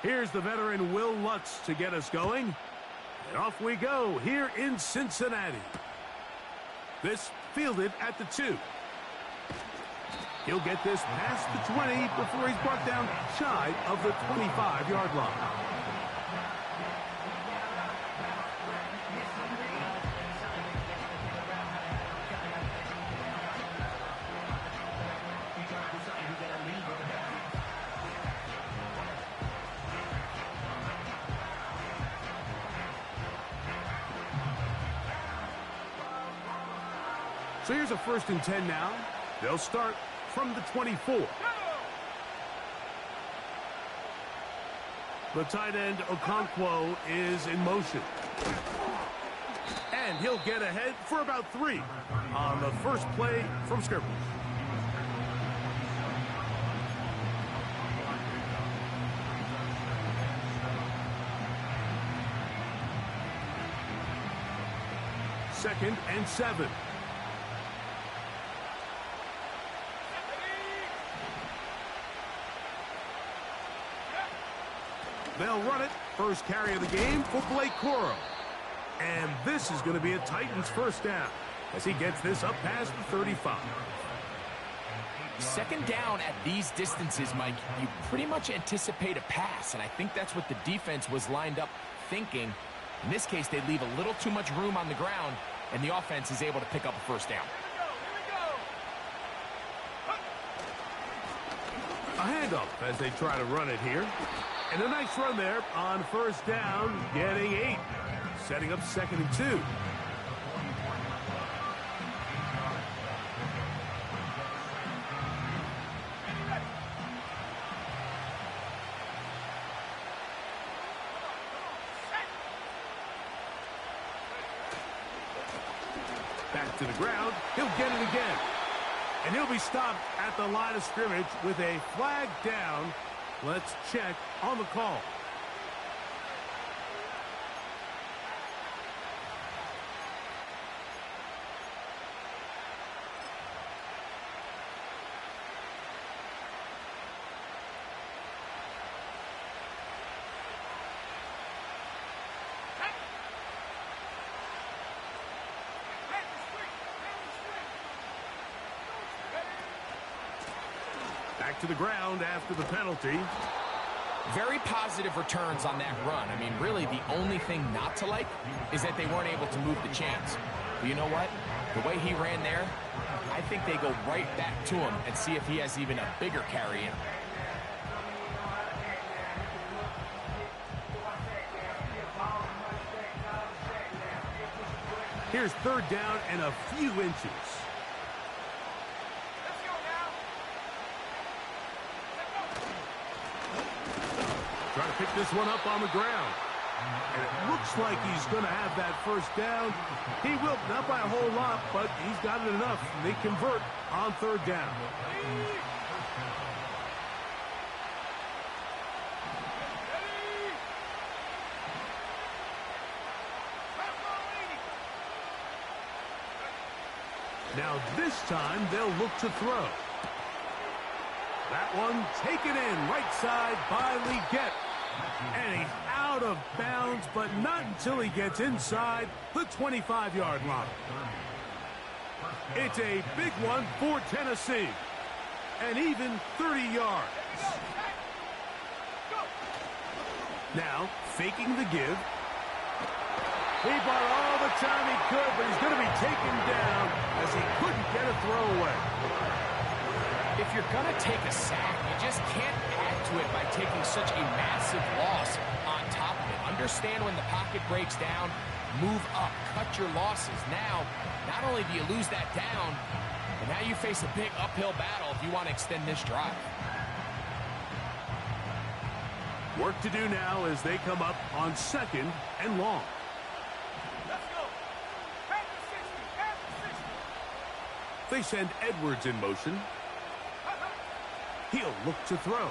Here's the veteran Will Lutz to get us going. And off we go here in Cincinnati. This fielded at the 2. He'll get this past the 20 before he's brought down shy of the 25-yard line. So here's a 1st and 10 now. They'll start from the 24. The tight end Okonkwo is in motion. And he'll get ahead for about 3 on the first play from scrimmage. Second and 7. They'll run it. First carry of the game for Blake Coro. And this is going to be a Titans first down as he gets this up past the 35. Second down at these distances, Mike, you pretty much anticipate a pass, and I think that's what the defense was lined up thinking. In this case, they leave a little too much room on the ground, and the offense is able to pick up a first down. A handoff as they try to run it here. And a nice run there on first down, getting 8. Setting up 2nd and 2. Back to the ground. He'll get it again. And he'll be stopped at the line of scrimmage with a flag down. Let's check on the call. Back to the ground after the penalty. Very positive returns on that run. I mean, really, the only thing not to like is that they weren't able to move the chains. But you know what? The way he ran there, I think they go right back to him and see if he has even a bigger carry in. Here's 3rd down and a few inches. Trying to pick this one up on the ground. And it looks like he's going to have that first down. He will, not by a whole lot, but he's got it enough. They convert on 3rd down. Now this time they'll look to throw. That one taken in right side by Leggett. And he's out of bounds, but not until he gets inside the 25-yard line. It's a big one for Tennessee. And even 30 yards. Now, faking the give. He bought all the time he could, but he's going to be taken down as he couldn't get a throw away. If you're going to take a sack, you just can't add to it by taking such a massive loss on top of it. Understand when the pocket breaks down, move up, cut your losses. Now, not only do you lose that down, but now you face a big uphill battle if you want to extend this drive. Work to do now as they come up on 2nd and long. They send Edwards in motion. He'll look to throw.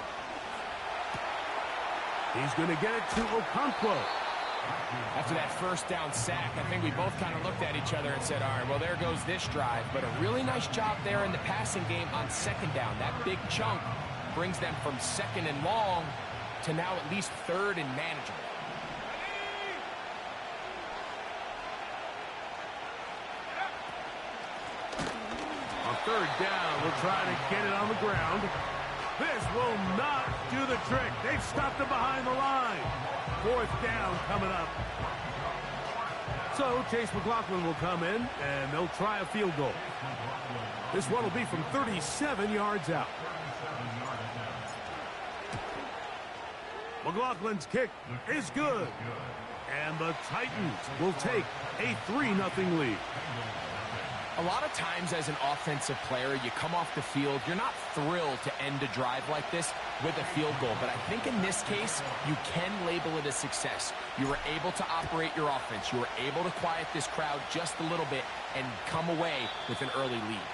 He's going to get it to Okonkwo. After that first down sack, I think we both kind of looked at each other and said, all right, well, there goes this drive. But a really nice job there in the passing game on second down. That big chunk brings them from second and long to now at least third and manageable. On third down, we'll try to get it on the ground. This will not do the trick. They've stopped him behind the line. Fourth down coming up. So Chase McLaughlin will come in, and they'll try a field goal. This one will be from 37 yards out. McLaughlin's kick is good. And the Titans will take a 3-0 lead. A lot of times as an offensive player, you come off the field, you're not thrilled to end a drive like this with a field goal. But I think in this case, you can label it a success. You were able to operate your offense. You were able to quiet this crowd just a little bit and come away with an early lead.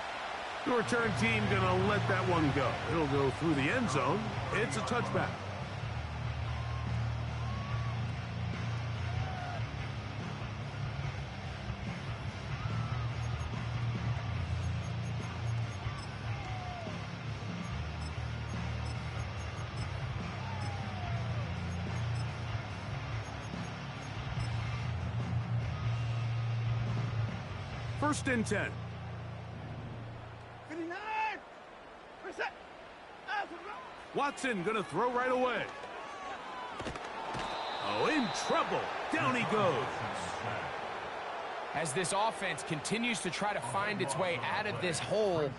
The return team going to let that one go. It'll go through the end zone. It's a touchback. First and 10. Watson going to throw right away. Oh, in trouble. Down he goes. As this offense continues to try to find its way out of this hole,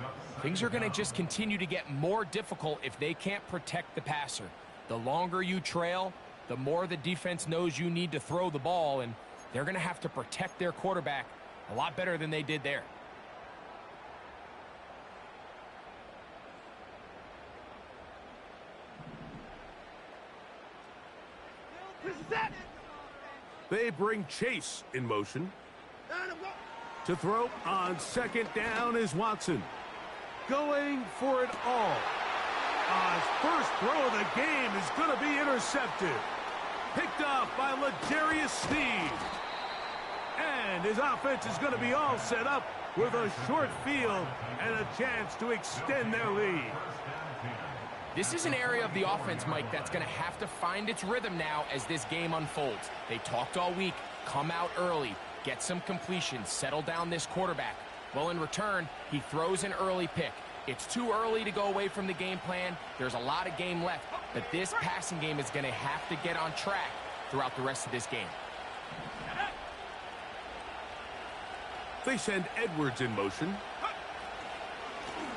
things are going to just continue to get more difficult if they can't protect the passer. The longer you trail, the more the defense knows you need to throw the ball, and they're going to have to protect their quarterback a lot better than they did there. They bring Chase in motion. To throw on second down is Watson. Going for it all. His first throw of the game is going to be intercepted. Picked off by L'Jarius Sneed. And his offense is going to be all set up with a short field and a chance to extend their lead. This is an area of the offense, Mike, that's going to have to find its rhythm now as this game unfolds. They talked all week, come out early, get some completions, settle down this quarterback. Well, in return, he throws an early pick. It's too early to go away from the game plan. There's a lot of game left, but this passing game is going to have to get on track throughout the rest of this game. They send Edwards in motion.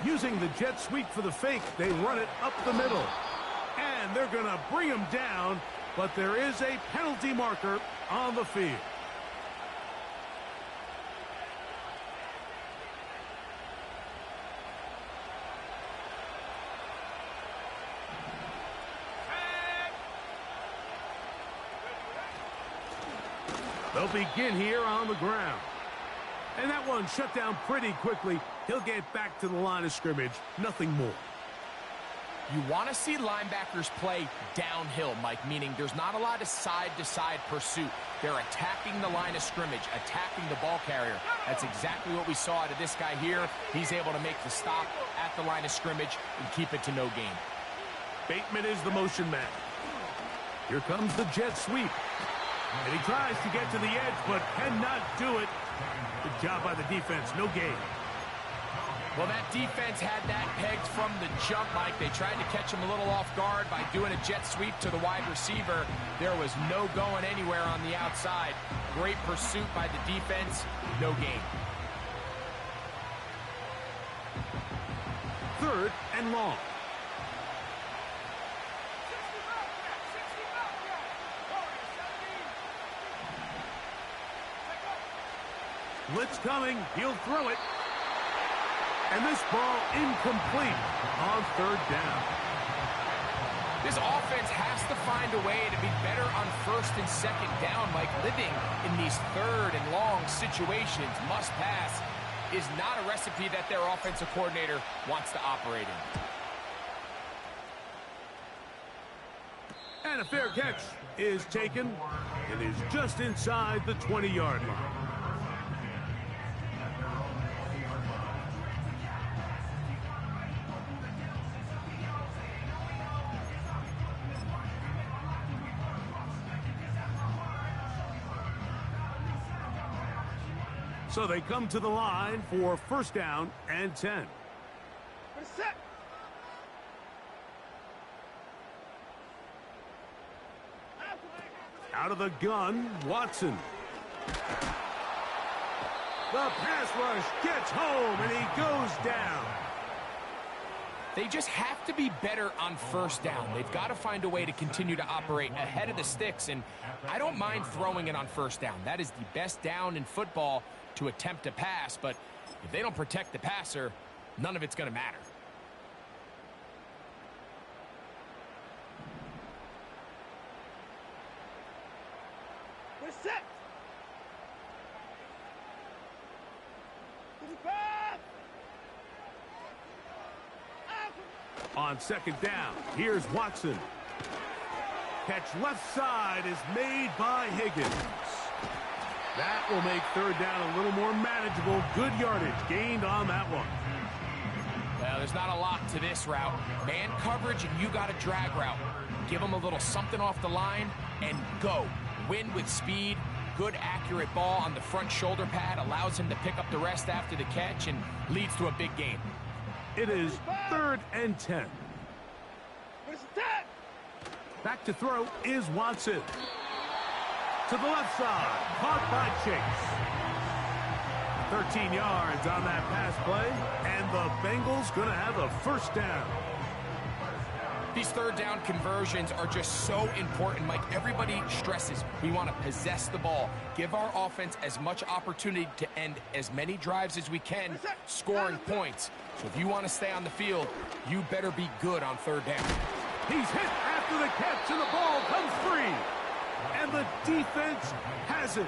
Using the jet sweep for the fake, they run it up the middle. And they're going to bring him down, but there is a penalty marker on the field. They'll begin here on the ground. And that one shut down pretty quickly. He'll get back to the line of scrimmage. Nothing more. You want to see linebackers play downhill, Mike, meaning there's not a lot of side-to-side pursuit. They're attacking the line of scrimmage, attacking the ball carrier. That's exactly what we saw out of this guy here. He's able to make the stop at the line of scrimmage and keep it to no gain. Bateman is the motion man. Here comes the jet sweep. And he tries to get to the edge, but cannot do it. Good job by the defense. No gain. Well, that defense had that pegged from the jump, Mike. They tried to catch him a little off guard by doing a jet sweep to the wide receiver. There was no going anywhere on the outside. Great pursuit by the defense. No gain. Third and long. Blitz coming. He'll throw it. And this ball incomplete on third down. This offense has to find a way to be better on first and second down, Mike. Living in these third and long situations, must pass, is not a recipe that their offensive coordinator wants to operate in. And a fair catch is taken. It is just inside the 20-yard line. So they come to the line for first down and 10. Out of the gun, Watson. The pass rush gets home, and he goes down. They just have to be better on first down. They've got to find a way to continue to operate ahead of the sticks, and I don't mind throwing it on first down. That is the best down in football to attempt a pass, but if they don't protect the passer, none of it's going to matter. We're set. On second down, here's Watson. Catch left side is made by Higgins. That will make third down a little more manageable. Good yardage gained on that one. Well, there's not a lot to this route. Man coverage, and you got a drag route. Give them a little something off the line and go. Win with speed. Good, accurate ball on the front shoulder pad. Allows him to pick up the rest after the catch and leads to a big gain. It is third and 10. Back to throw is Watson. To the left side, caught by Chase. 13 yards on that pass play, and the Bengals going to have a first down. These third down conversions are just so important, Mike. Everybody stresses we want to possess the ball, give our offense as much opportunity to end as many drives as we can, scoring points. So if you want to stay on the field, you better be good on third down. He's hit after the catch, and the ball comes free. And the defense has it.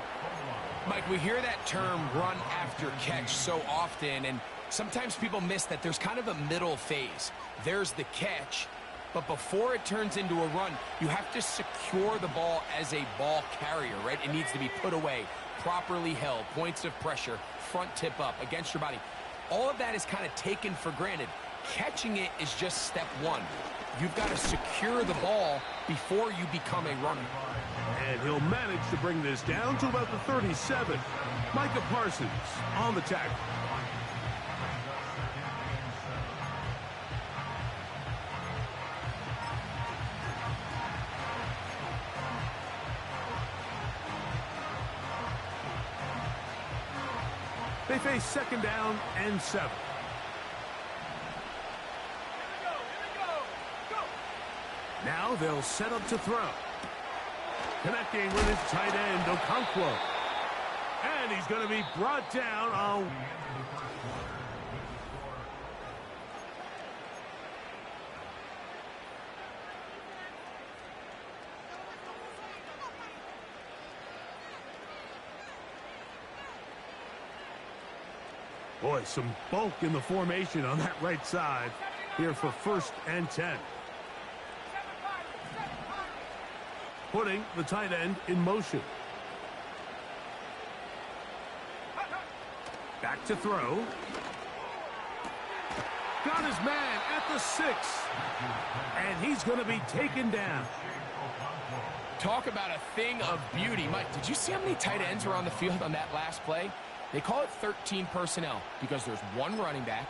Mike, we hear that term run after catch so often, and sometimes people miss that there's kind of a middle phase. There's the catch, but before it turns into a run, you have to secure the ball as a ball carrier, right? It needs to be put away, properly held, points of pressure, front tip up against your body. All of that is kind of taken for granted. Catching it is just step one. You've got to secure the ball before you become a runner. And he'll manage to bring this down to about the 37. Micah Parsons on the tackle. They face second down and 7. Now they'll set up to throw. Connecting with his tight end, Okonkwo. And he's going to be brought down on... Boy, some bulk in the formation on that right side here for first and 10. Putting the tight end in motion. Back to throw. Got his man at the 6. And he's going to be taken down. Talk about a thing of beauty. Mike, did you see how many tight ends were on the field on that last play? They call it 13 personnel because there's one running back,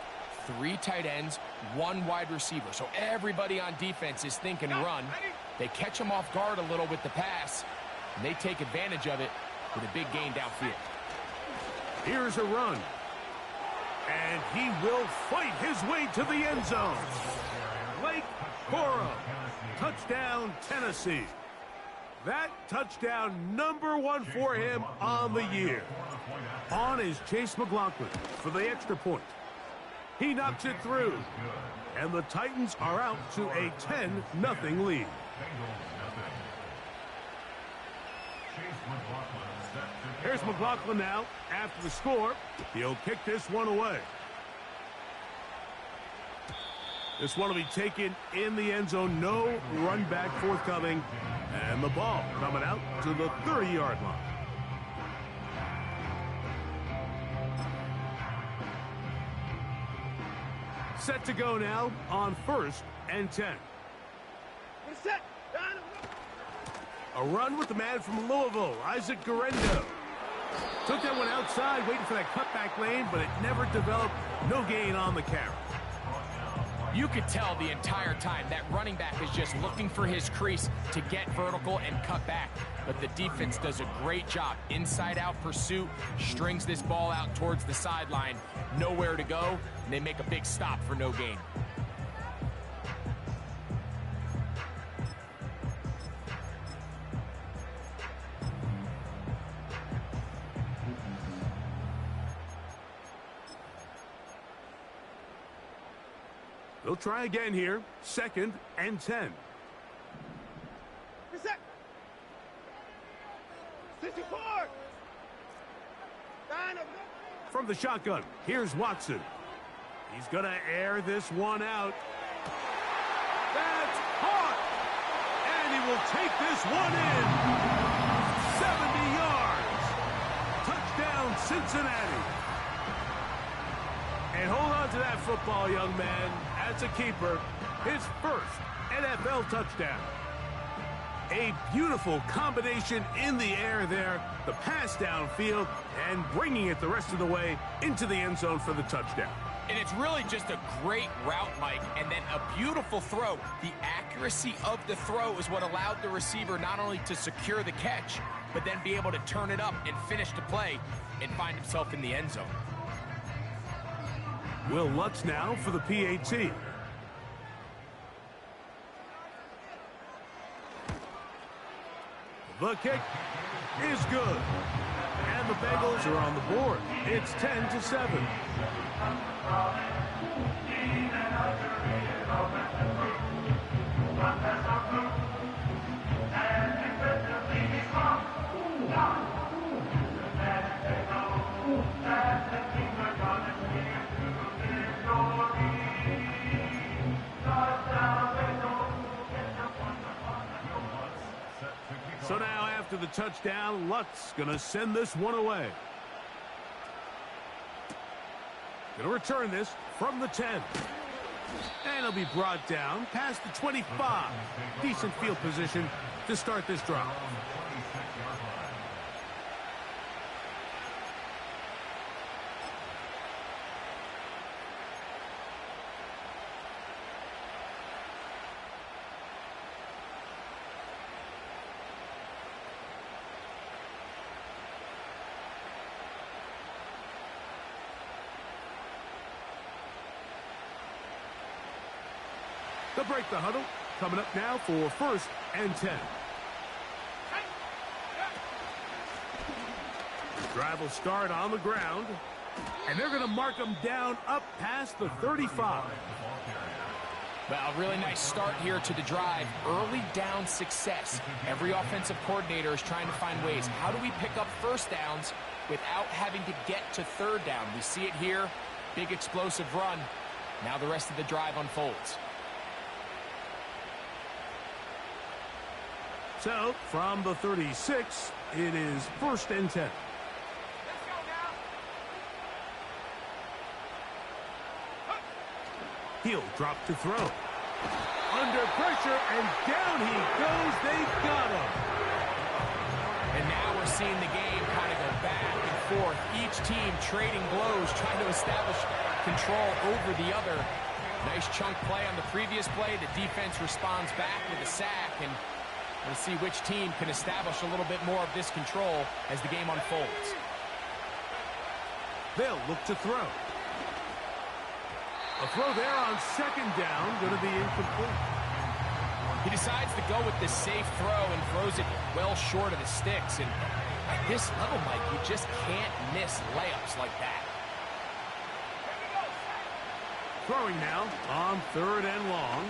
3 tight ends, 1 wide receiver. So everybody on defense is thinking run. They catch them off guard a little with the pass, and they take advantage of it with a big gain downfield. Here's a run. And he will fight his way to the end zone. Blake Corum. Touchdown, Tennessee. That touchdown number 1 for him on the year. On is Chase McLaughlin for the extra point. He knocks it through. And the Titans are out to a 10-0 lead. Here's McLaughlin now after the score. He'll kick this one away. This one will be taken in the end zone. No run back forthcoming. And the ball coming out to the 30-yard line. Set to go now on 1st and 10. We're set. A run with the man from Louisville, Isaac Garendo. Took that one outside, waiting for that cutback lane, but it never developed. No gain on the carry. You could tell the entire time that running back is just looking for his crease to get vertical and cut back. But the defense does a great job. Inside-out pursuit, strings this ball out towards the sideline. Nowhere to go, and they make a big stop for no gain. They'll try again here. 2nd and 10. We're set. 64. From the shotgun, here's Watson. He's going to air this one out. That's caught. And he will take this one in. 70 yards. Touchdown, Cincinnati. And hold on to that football, young man. As a keeper, his first NFL touchdown. A beautiful combination in the air there. The pass downfield and bringing it the rest of the way into the end zone for the touchdown. And it's really just a great route, Mike, and then a beautiful throw. The accuracy of the throw is what allowed the receiver not only to secure the catch, but then be able to turn it up and finish the play and find himself in the end zone. Will Lutz now for the PAT. The kick is good. And the Bengals are on the board. It's 10-7. So now after the touchdown, Lutz going to send this one away. Going to return this from the 10. And he'll be brought down past the 25. Decent field position to start this drive. They'll break the huddle. Coming up now for 1st and 10. The drive will start on the ground. And they're going to mark them down up past the 35. Well, a really nice start here to the drive. Early down success. Every offensive coordinator is trying to find ways. How do we pick up first downs without having to get to 3rd down? We see it here. Big explosive run. Now the rest of the drive unfolds. So, from the 36, it is 1st and 10. Let's go now. He'll drop to throw. Under pressure, and down he goes. They've got him. And now we're seeing the game kind of go back and forth. Each team trading blows, trying to establish control over the other. Nice chunk play on the previous play. The defense responds back with a sack, and we'll see which team can establish a little bit more of this control as the game unfolds. They'll look to throw. A throw there on 2nd down, going to be incomplete. He decides to go with the safe throw and throws it well short of the sticks. And at this level, Mike, you just can't miss layups like that. Throwing now on 3rd and long.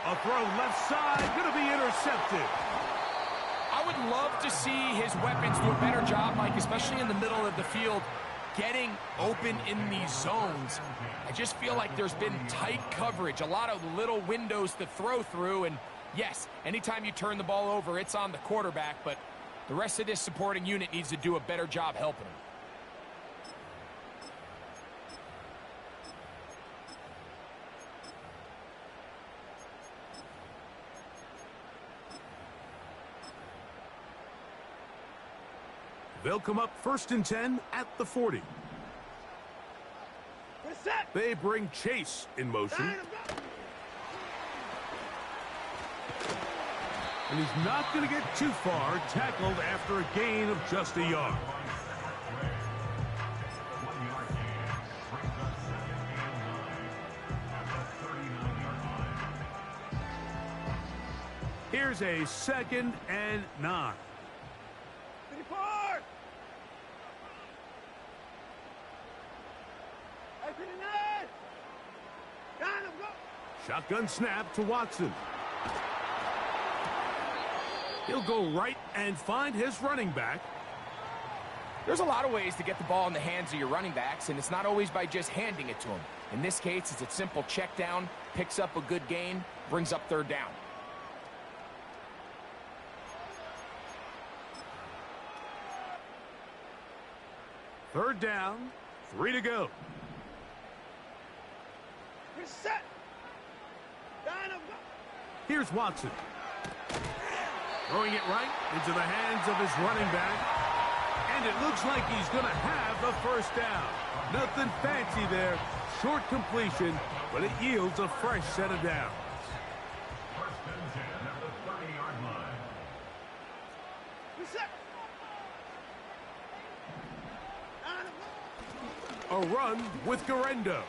A throw left side, going to be intercepted. I would love to see his weapons do a better job, Mike, especially in the middle of the field, getting open in these zones. I just feel like there's been tight coverage, a lot of little windows to throw through, and yes, anytime you turn the ball over, it's on the quarterback, but the rest of this supporting unit needs to do a better job helping him. They'll come up 1st and 10 at the 40. They bring Chase in motion. And he's not going to get too far, tackled after a gain of just a yard. Here's a 2nd and 9. Shotgun snap to Watson. He'll go right and find his running back. There's a lot of ways to get the ball in the hands of your running backs, and it's not always by just handing it to them. In this case, it's a simple check down, picks up a good gain, brings up 3rd down. Third down, 3 to go. Reset. Here's Watson. Throwing it right into the hands of his running back. And it looks like he's going to have the 1st down. Nothing fancy there. Short completion, but it yields a fresh set of downs. 1st and 10 at the 30-yard line. Reset. A run with Garendo.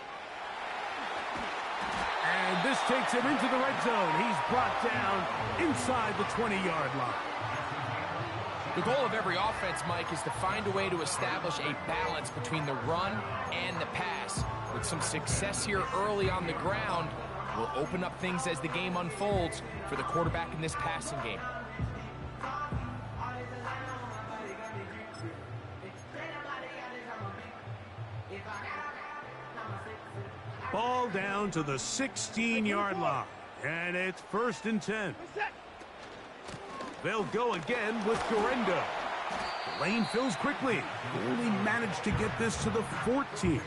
And this takes him into the red zone. He's brought down inside the 20-yard line. The goal of every offense, Mike, is to find a way to establish a balance between the run and the pass. With some success here early on the ground, will open up things as the game unfolds for the quarterback in this passing game. Ball down to the 16-yard line. And it's 1st and 10. They'll go again with Garendo. The lane fills quickly. Only managed to get this to the 14.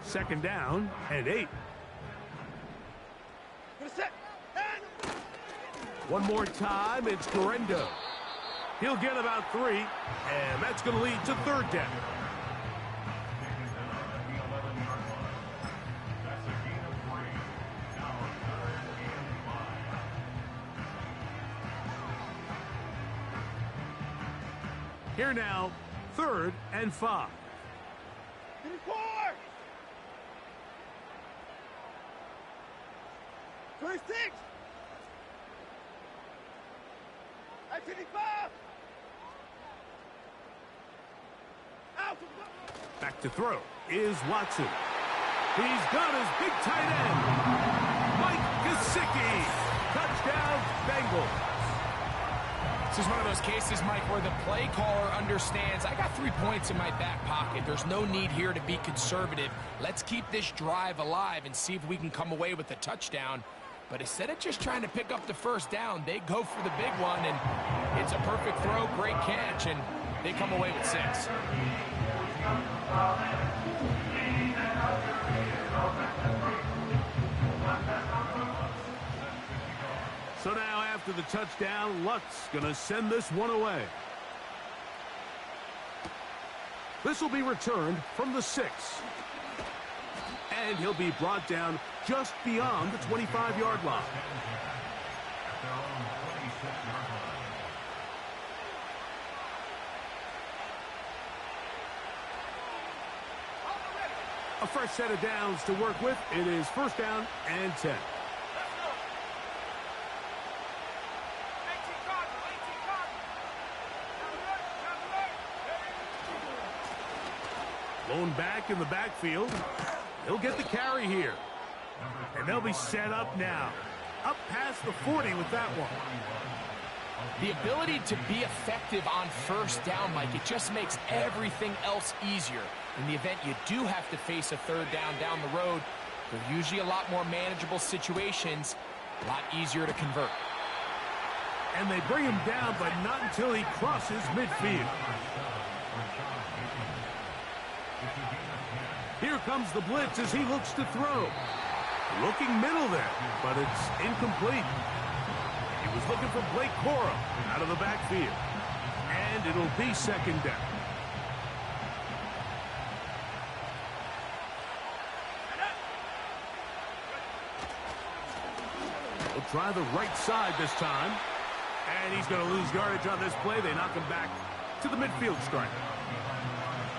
Second down and 8. One more time, it's Garendo. He'll get about 3, and that's going to lead to 3rd down. Here now, 3rd and 5. 26. At 25. Out. Back to throw is Watson. He's got his big tight end, Mike Gesicki. Touchdown, Bengals. This is one of those cases, Mike, where the play caller understands, I got 3 points in my back pocket. There's no need here to be conservative. Let's keep this drive alive and see if we can come away with a touchdown. But instead of just trying to pick up the 1st down, they go for the big one, and it's a perfect throw, great catch, and they come away with 6. So now after the touchdown, Luck's going to send this one away. This will be returned from the 6. And he'll be brought down just beyond the 25-yard line. A fresh set of downs to work with. It is first down and 10. Blown back in the backfield. He'll get the carry here. And they'll be set up now. Up past the 40 with that one. The ability to be effective on first down, Mike, it just makes everything else easier. In the event you do have to face a third down the road, they're usually a lot more manageable situations, a lot easier to convert. And they bring him down, but not until he crosses midfield. Here comes the blitz as he looks to throw. Looking middle there, but it's incomplete. He was looking for Blake Cora out of the backfield. And it'll be second down. He'll try the right side this time. And he's going to lose yardage on this play. They knock him back to the midfield stripe.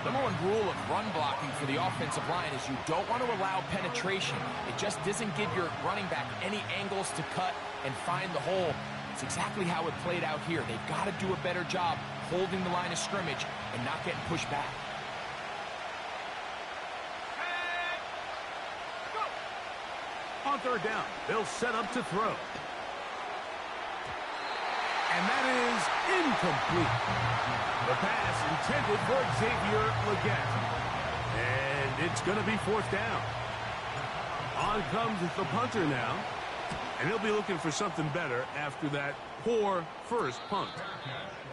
Number one rule of run blocking for the offensive line is you don't want to allow penetration. It just doesn't give your running back any angles to cut and find the hole. It's exactly how it played out here. They've got to do a better job holding the line of scrimmage and not getting pushed back. On third down, they'll set up to throw. And that is incomplete. The pass intended for Xavier Legette. And it's going to be fourth down. On comes the punter now. And he'll be looking for something better after that poor first punt.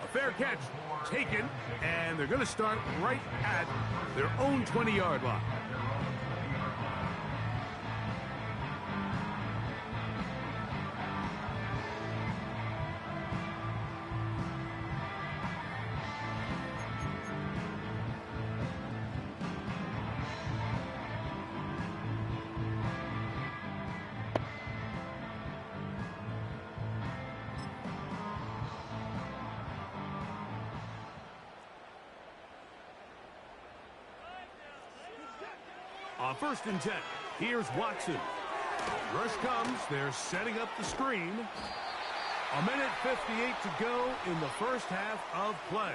A fair catch taken, and they're going to start right at their own 20-yard line. On first and 10, here's Watson. Rush comes. They're setting up the screen. A minute 58 to go in the first half of play.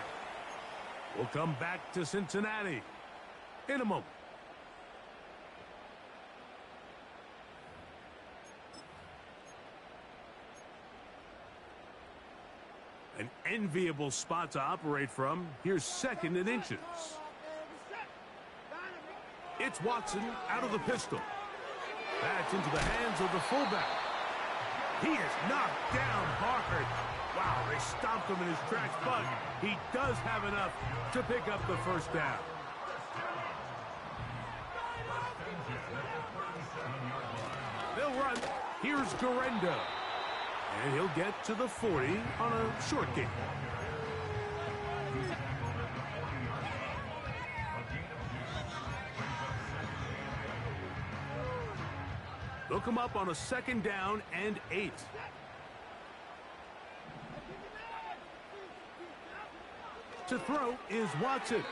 We'll come back to Cincinnati in a moment. An enviable spot to operate from. Here's second and inches. It's Watson out of the pistol. Back into the hands of the fullback. He is knocked down hard. Wow, they stomped him in his tracks, but he does have enough to pick up the first down. They'll run. Here's Garendo. And he'll get to the 40 on a short gain. They'll come up on a second down and 8. To throw is Watson.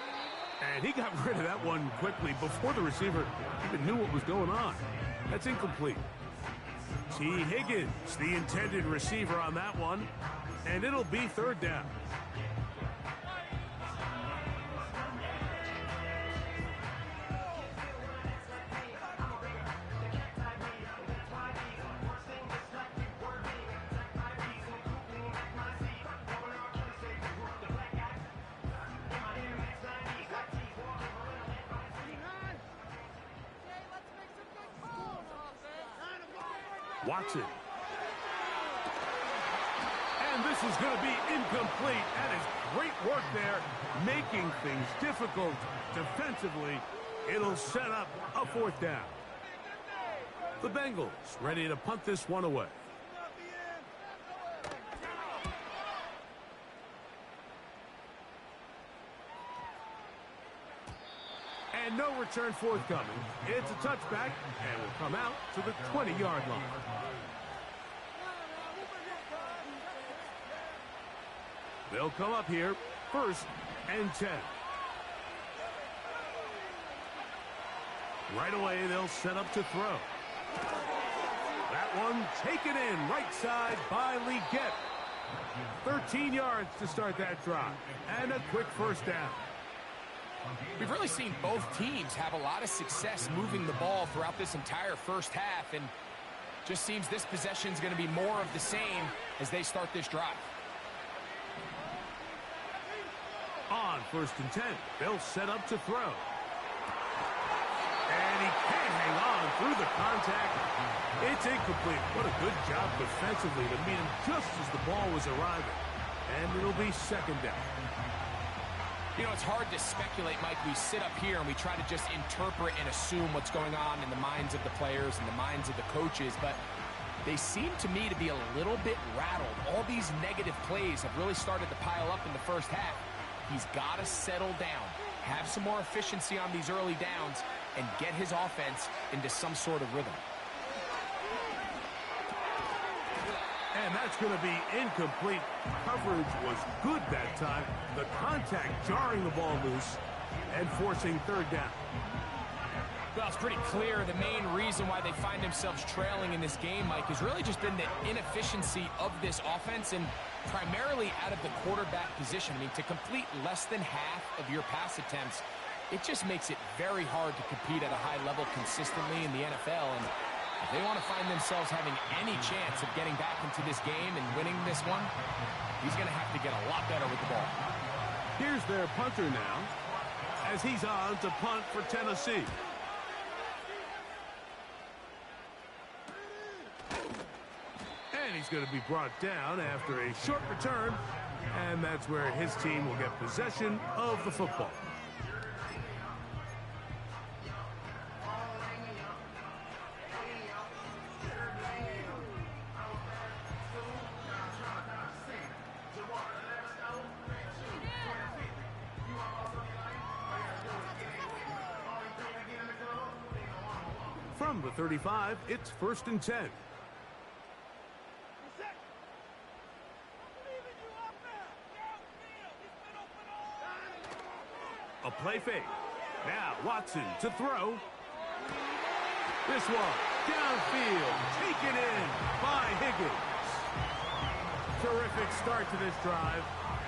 And he got rid of that one quickly before the receiver even knew what was going on. That's incomplete. T. Higgins, the intended receiver on that one. And it'll be third down. Watson. And this is going to be incomplete. That is great work there, making things difficult defensively. It'll set up a fourth down. The Bengals ready to punt this one away. And no return forthcoming. It's a touchback, and will come out to the 20-yard line. They'll come up here, first and 10. Right away, they'll set up to throw. That one taken in right side by Leggett. 13 yards to start that drive. And a quick first down. We've really seen both teams have a lot of success moving the ball throughout this entire first half, and just seems this possession is going to be more of the same as they start this drive. On 1st and 10, they'll set up to throw. And he can't hang on through the contact. It's incomplete. What a good job defensively to meet him just as the ball was arriving. And it'll be 2nd down. You know, it's hard to speculate, Mike. We sit up here and we try to just interpret and assume what's going on in the minds of the players and the minds of the coaches, but they seem to me to be a little bit rattled. All these negative plays have really started to pile up in the first half. He's got to settle down, have some more efficiency on these early downs, and get his offense into some sort of rhythm. And that's going to be incomplete. Coverage was good that time. The contact jarring the ball loose and forcing 3rd down. Well, it's pretty clear the main reason why they find themselves trailing in this game, Mike, has really just been the inefficiency of this offense and primarily out of the quarterback position. I mean, to complete less than half of your pass attempts, it just makes it very hard to compete at a high level consistently in the NFL. And if they want to find themselves having any chance of getting back into this game and winning this one, he's going to have to get a lot better with the ball. Here's their punter now as he's on to punt for Tennessee. And he's going to be brought down after a short return, and that's where his team will get possession of the football. From the 35, it's 1st and 10. A play fake. Now Watson to throw. This one downfield, taken in by Higgins. Terrific start to this drive.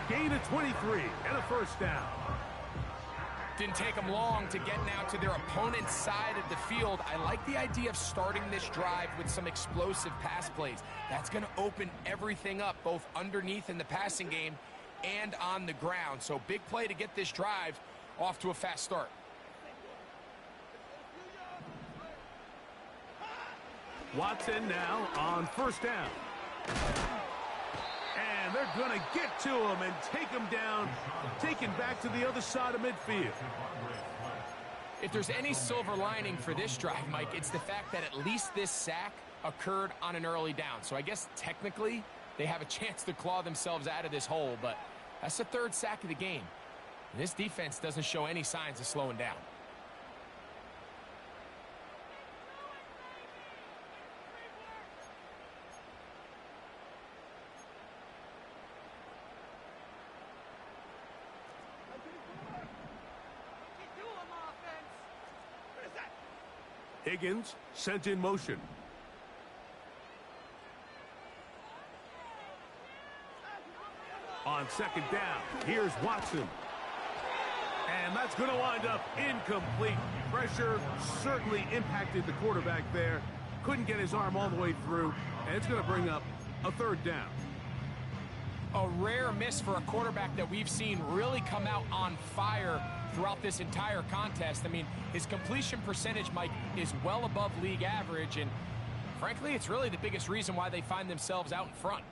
Gain of 23 and a 1st down. Didn't take them long to get now to their opponent's side of the field. I like the idea of starting this drive with some explosive pass plays. That's going to open everything up, both underneath in the passing game and on the ground. So big play to get this drive off to a fast start. Watson now on 1st down. And they're going to get to him and take him down, taken back to the other side of midfield. If there's any silver lining for this drive, Mike, it's the fact that at least this sack occurred on an early down. So I guess technically they have a chance to claw themselves out of this hole, but that's the 3rd sack of the game. And this defense doesn't show any signs of slowing down. Higgins sent in motion. On 2nd down, here's Watson. And that's going to wind up incomplete. Pressure certainly impacted the quarterback there. Couldn't get his arm all the way through, and it's going to bring up a 3rd down. A rare miss for a quarterback that we've seen really come out on fire throughout this entire contest. I mean, his completion percentage, Mike, is well above league average, and frankly, it's really the biggest reason why they find themselves out in front.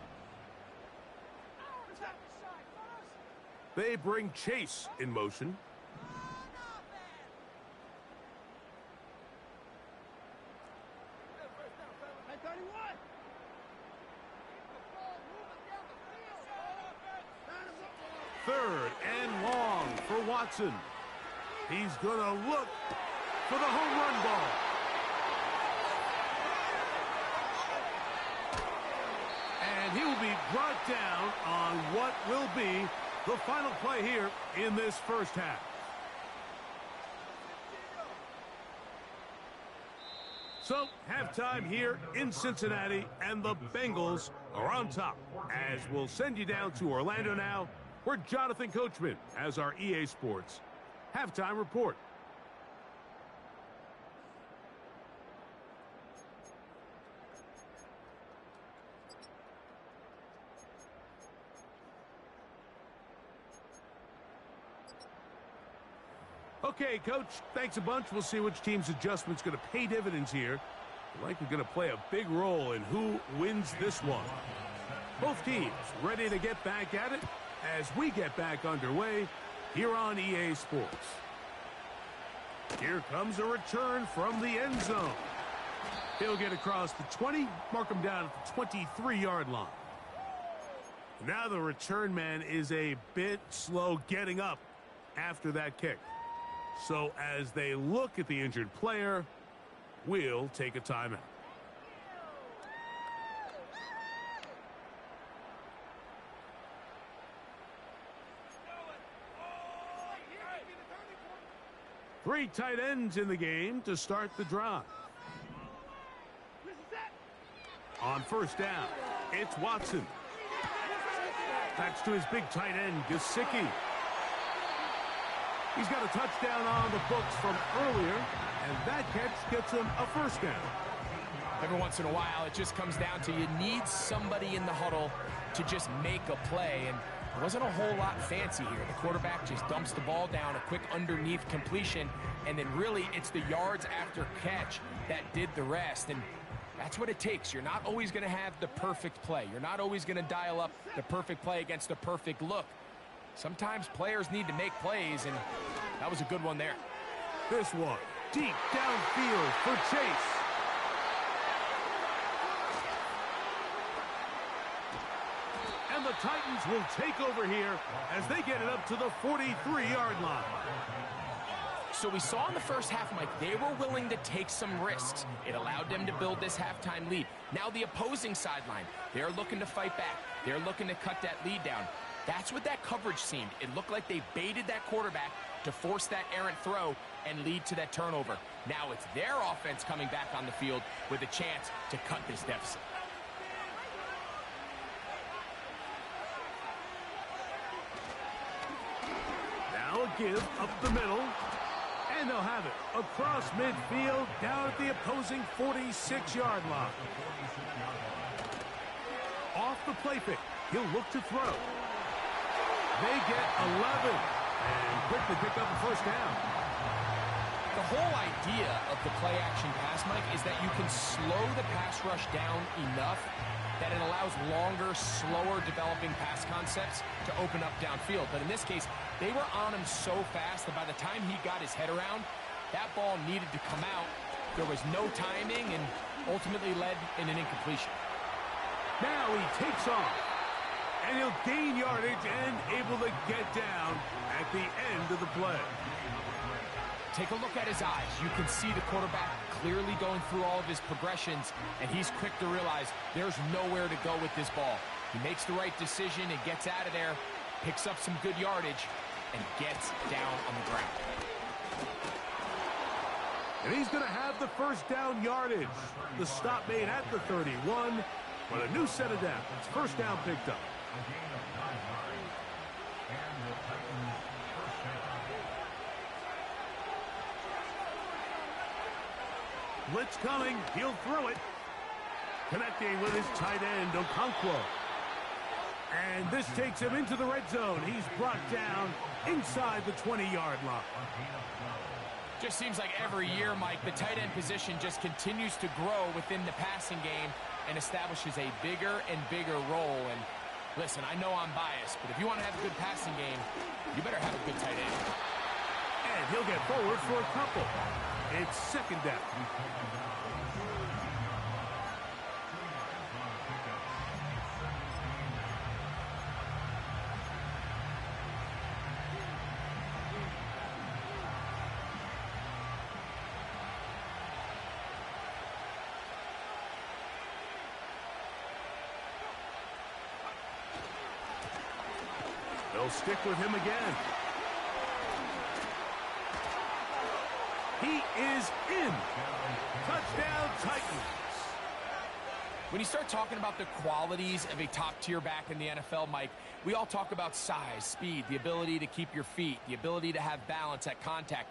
They bring Chase in motion. Third and long for Watson. He's going to look for the home run ball. And he will be brought down on what will be the final play here in this first half. So, halftime here in Cincinnati, and the Bengals are on top. As we'll send you down to Orlando now, where Jonathan Coachman has our EA Sports halftime report. Okay, Coach, thanks a bunch. We'll see which team's adjustment's going to pay dividends here. Likely going to play a big role in who wins this one. Both teams ready to get back at it as we get back underway here on EA Sports. Here comes a return from the end zone. He'll get across the 20, mark him down at the 23-yard line. Now the return man is a bit slow getting up after that kick. So as they look at the injured player, we'll take a timeout. Three tight ends in the game to start the drive. On first down, it's Watson. That's to his big tight end, Gesicki. He's got a touchdown on the books from earlier, and that catch gets him a first down. Every once in a while, it just comes down to you need somebody in the huddle to just make a play, and it wasn't a whole lot fancy here. The quarterback just dumps the ball down, a quick underneath completion, and then really it's the yards after catch that did the rest, and that's what it takes. You're not always going to have the perfect play. You're not always going to dial up the perfect play against the perfect look. Sometimes players need to make plays, and that was a good one there. This one, deep downfield for Chase. And the Titans will take over here as they get it up to the 43-yard line. So we saw in the first half, Mike, they were willing to take some risks. It allowed them to build this halftime lead. Now the opposing sideline, they're looking to fight back. They're looking to cut that lead down. That's what that coverage seemed. It looked like they baited that quarterback to force that errant throw and lead to that turnover. Now it's their offense coming back on the field with a chance to cut this deficit. Now a give up the middle. And they'll have it across midfield down at the opposing 46-yard line. Off the play fake. He'll look to throw. They get 11 and quickly pick up a first down. The whole idea of the play-action pass, Mike, is that you can slow the pass rush down enough that it allows longer, slower developing pass concepts to open up downfield. But in this case, they were on him so fast that by the time he got his head around, that ball needed to come out. There was no timing and ultimately led in an incompletion. Now he takes off, and he'll gain yardage and able to get down at the end of the play. Take a look at his eyes. You can see the quarterback clearly going through all of his progressions, and he's quick to realize there's nowhere to go with this ball. He makes the right decision and gets out of there, picks up some good yardage, and gets down on the ground. And he's going to have the first down yardage. The stop made at the 31, but a new set of downs. First down picked up. Blitz coming. He'll throw it. Connecting with his tight end, Okonkwo. And this takes him into the red zone. He's brought down inside the 20-yard line. Just seems like every year, Mike, the tight end position just continues to grow within the passing game and establishes a bigger and bigger role. And listen, I know I'm biased, but if you want to have a good passing game, you better have a good tight end. And he'll get forward for a couple. It's second down. They'll stick with him again. He is in. Touchdown, Titans. When you start talking about the qualities of a top-tier back in the NFL, Mike, we all talk about size, speed, the ability to keep your feet, the ability to have balance at contact.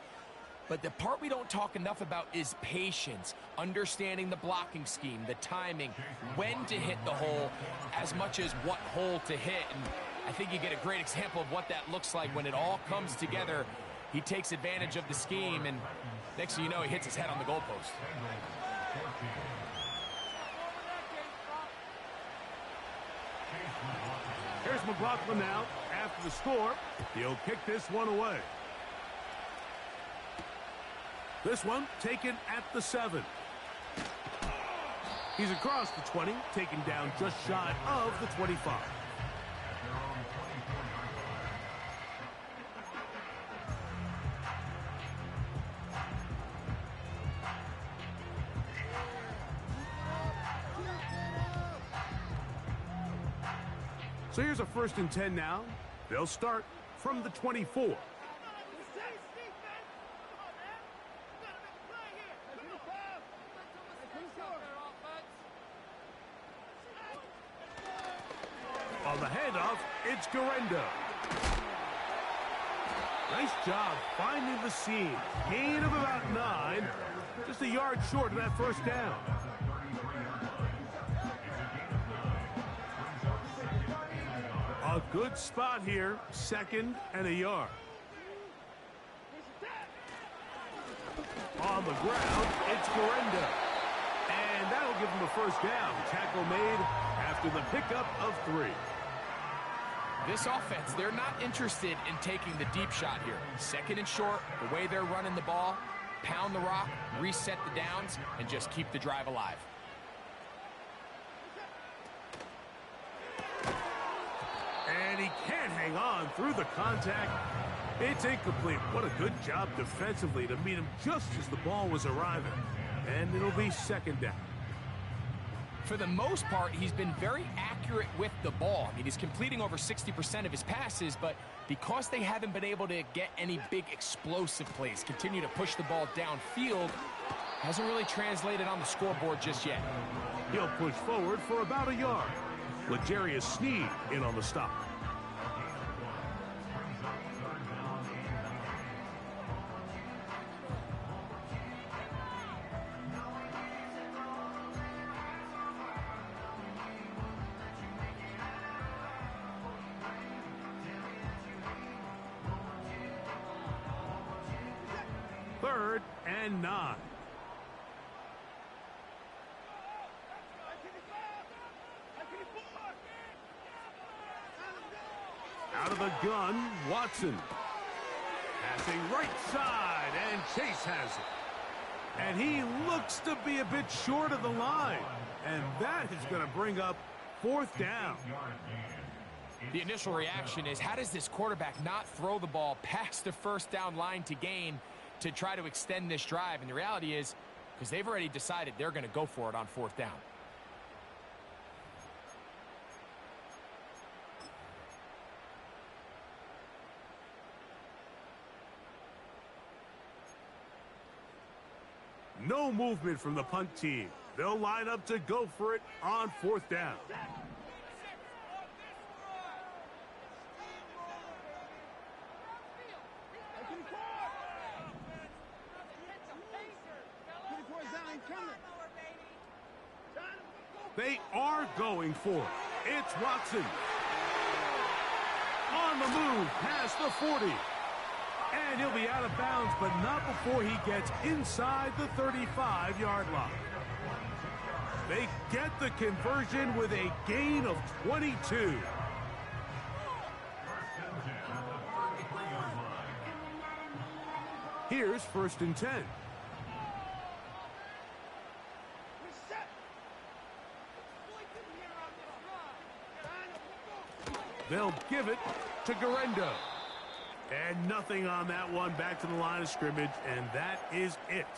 But the part we don't talk enough about is patience, understanding the blocking scheme, the timing, when to hit the hole, as much as what hole to hit. And I think you get a great example of what that looks like when it all comes together. He takes advantage of the scheme, and next thing you know, he hits his head on the goalpost. Here's McLaughlin now. After the score, he'll kick this one away. This one taken at the 7. He's across the 20, taken down just shy of the 25. So here's a 1st and 10 now. They'll start from the 24. On the handoff, it's Garendo. Nice job finding the seam. Gain of about 9. Just a yard short of that 1st down. A good spot here. 2nd and a yard. On the ground, it's Garendo. And that'll give him a 1st down. Tackle made after the pickup of 3. This offense, they're not interested in taking the deep shot here. 2nd and short, the way they're running the ball, pound the rock, reset the downs, and just keep the drive alive. And he can't hang on through the contact. It's incomplete. What a good job defensively to meet him just as the ball was arriving. And it'll be 2nd down. For the most part, he's been very accurate with the ball. I mean, he's completing over 60% of his passes, but because they haven't been able to get any big explosive plays, continue to push the ball downfield, hasn't really translated on the scoreboard just yet. He'll push forward for about a yard. L'Jarius Sneed in on the stop. Third and 9. Out of the gun, Watson. Passing right side, and Chase has it. And he looks to be a bit short of the line. And that is going to bring up 4th down. The initial reaction is, how does this quarterback not throw the ball past the 1st down line to gain to try to extend this drive? And the reality is, because they've already decided they're going to go for it on 4th down. No movement from the punt team. They'll line up to go for it on 4th down. They are going for it. It's Watson. On the move past the 40. And he'll be out of bounds, but not before he gets inside the 35-yard line. They get the conversion with a gain of 22. Here's 1st and 10. They'll give it to Garendo. And nothing on that one. Back to the line of scrimmage, and that is it.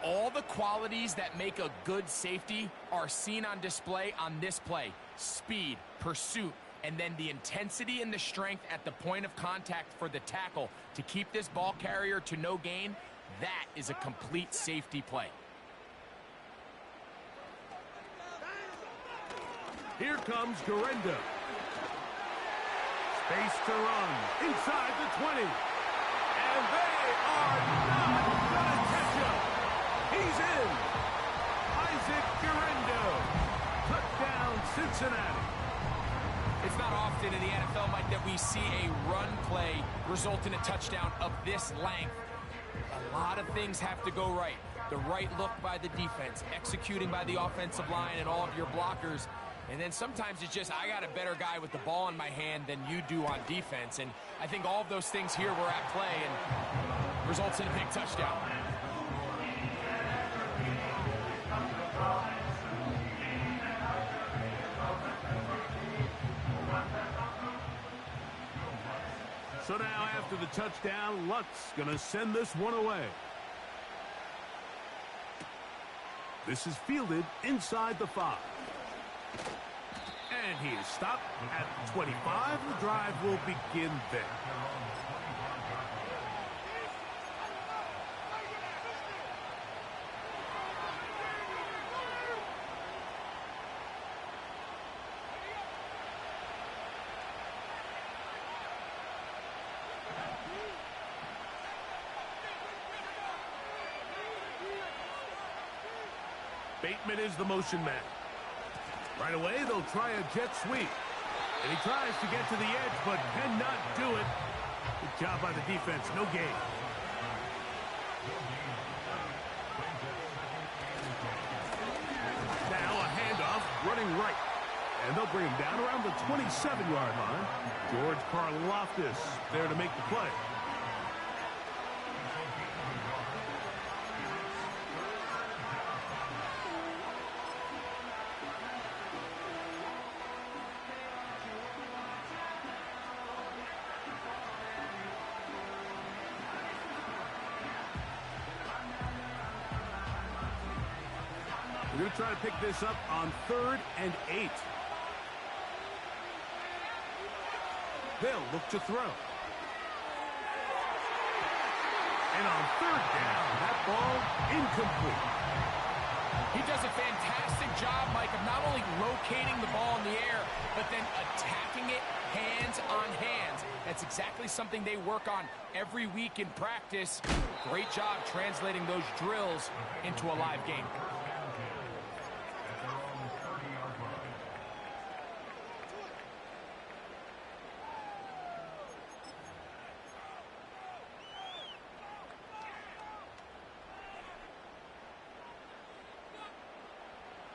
All the qualities that make a good safety are seen on display on this play. Speed, pursuit, and then the intensity and the strength at the point of contact for the tackle to keep this ball carrier to no gain. That is a complete safety play. Here comes Garendo. Space to run inside the 20. And they are not going to catch him. He's in. Isaac Garendo. Touchdown, Cincinnati. It's not often in the NFL, Mike, that we see a run play result in a touchdown of this length. A lot of things have to go right. The right look by the defense, executing by the offensive line and all of your blockers. And then sometimes it's just, I got a better guy with the ball in my hand than you do on defense. And I think all of those things here were at play and results in a big touchdown. So now after the touchdown, Luck's going to send this one away. This is fielded inside the 5. And he is stopped at 25. The drive will begin there. Bateman is the motion man. Right away, they'll try a jet sweep. And he tries to get to the edge, but cannot do it. Good job by the defense. No gain. Now a handoff running right. And they'll bring him down around the 27-yard line. George Karlaftis there to make the play. We're going to try to pick this up on 3rd and 8. They'll look to throw. And on 3rd down, that ball incomplete. He does a fantastic job, Mike, of not only locating the ball in the air, but then attacking it hands on hands. That's exactly something they work on every week in practice. Great job translating those drills into a live game.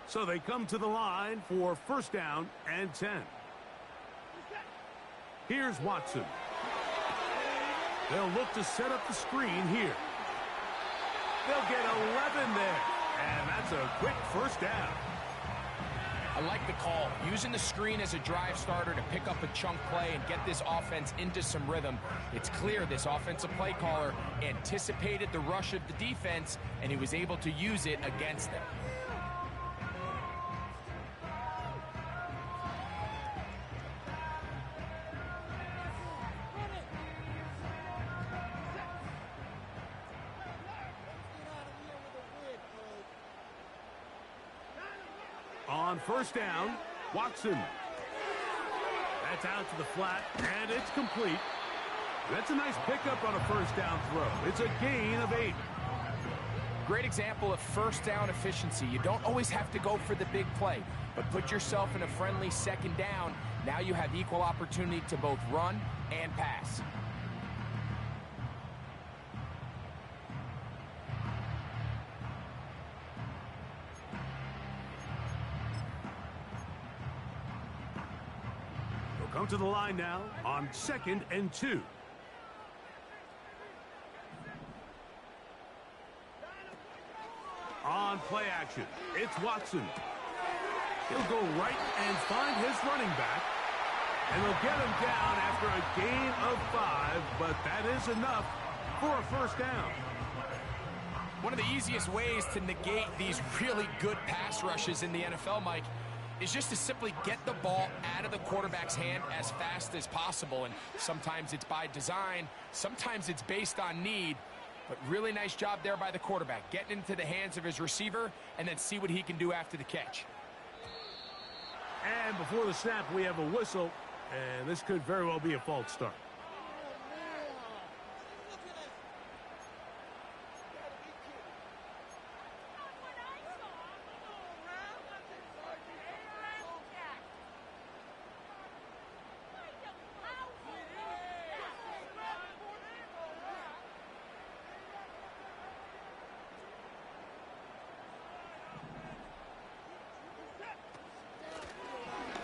So they come to the line for 1st down and 10. Here's Watson. They'll look to set up the screen here. They'll get 11 there. And that's a quick 1st down. I like the call. Using the screen as a drive starter to pick up a chunk play and get this offense into some rhythm. It's clear this offensive play caller anticipated the rush of the defense, and he was able to use it against them. On 1st down, Watson. That's out to the flat, and it's complete. That's a nice pickup on a 1st down throw. It's a gain of 8. Great example of 1st down efficiency. You don't always have to go for the big play, but put yourself in a friendly 2nd down. Now you have equal opportunity to both run and pass. Come to the line now on 2nd and 2. On play action, it's Watson. He'll go right and find his running back. And they'll get him down after a gain of 5, but that is enough for a 1st down. One of the easiest ways to negate these really good pass rushes in the NFL, Mike, is just to simply get the ball out of the quarterback's hand as fast as possible. And sometimes it's by design, sometimes it's based on need. But really nice job there by the quarterback, getting into the hands of his receiver and then see what he can do after the catch. And before the snap, we have a whistle, and this could very well be a false start.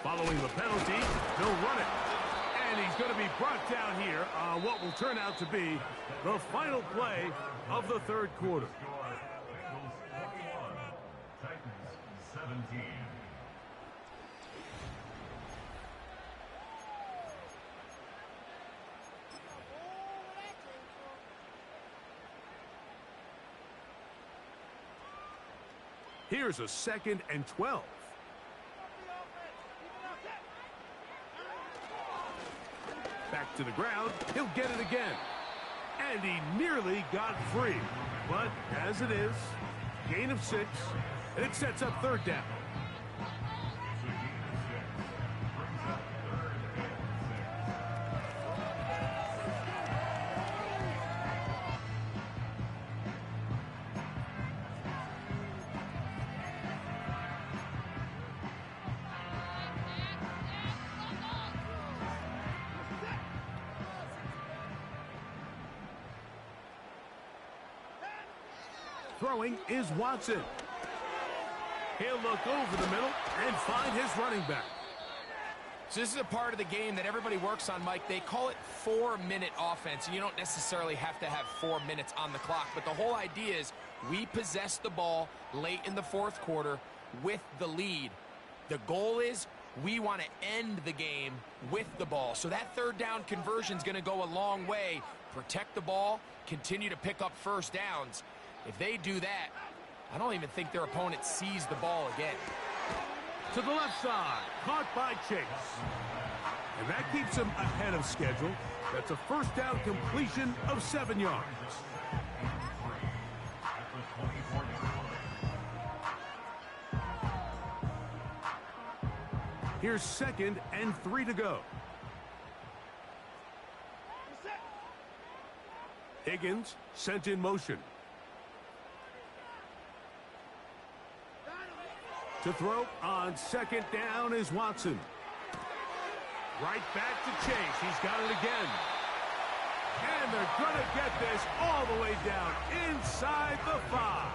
Following the penalty, they'll run it. And he's going to be brought down here on what will turn out to be the final play of the third quarter. Titans 17. Here's a 2nd and 12. Back to the ground, he'll get it again. And he nearly got free. But as it is, gain of 6, and it sets up third down. Throwing is Watson. He'll look over the middle and find his running back. So this is a part of the game that everybody works on, Mike. They call it 4-minute offense. You don't necessarily have to have 4 minutes on the clock, but the whole idea is we possess the ball late in the fourth quarter with the lead. The goal is we want to end the game with the ball. So that third down conversion is going to go a long way. Protect the ball, continue to pick up first downs. If they do that, I don't even think their opponent sees the ball again. To the left side, caught by Chase. And that keeps him ahead of schedule. That's a first down completion of 7 yards. Here's 2nd and 3 to go. Higgins sent in motion. To throw on 2nd down is Watson. Right back to Chase. He's got it again. And they're going to get this all the way down inside the 5.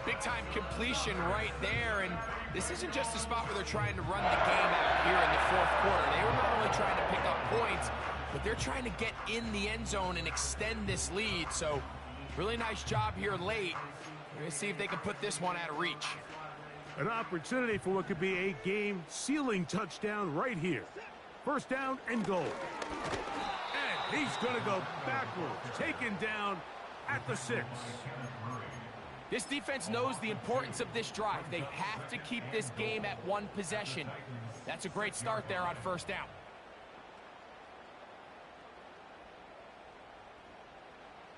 Big-time completion right there, and this isn't just a spot where they're trying to run the game out here in the fourth quarter. They were not only trying to pick up points, but they're trying to get in the end zone and extend this lead. So really nice job here late. We're going to see if they can put this one out of reach. An opportunity for what could be a game-sealing touchdown right here. First down and goal. And he's going to go backwards, taken down at the 6. This defense knows the importance of this drive. They have to keep this game at 1 possession. That's a great start there on first down.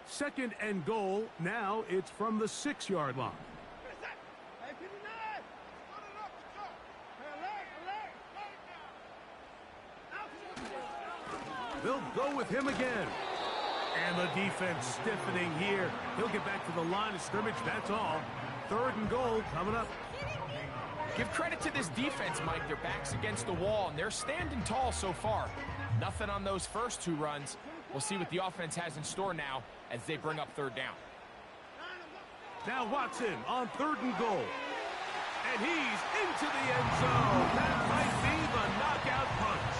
Second and goal. Now it's from the 6-yard line. They'll go with him again. And the defense stiffening here. He'll get back to the line of scrimmage. That's all. 3rd and goal coming up. Give credit to this defense, Mike. Their back's against the wall, and they're standing tall so far. Nothing on those first 2 runs. We'll see what the offense has in store now as they bring up 3rd down. Now Watson on 3rd and goal. And he's into the end zone. That might be the knockout punch.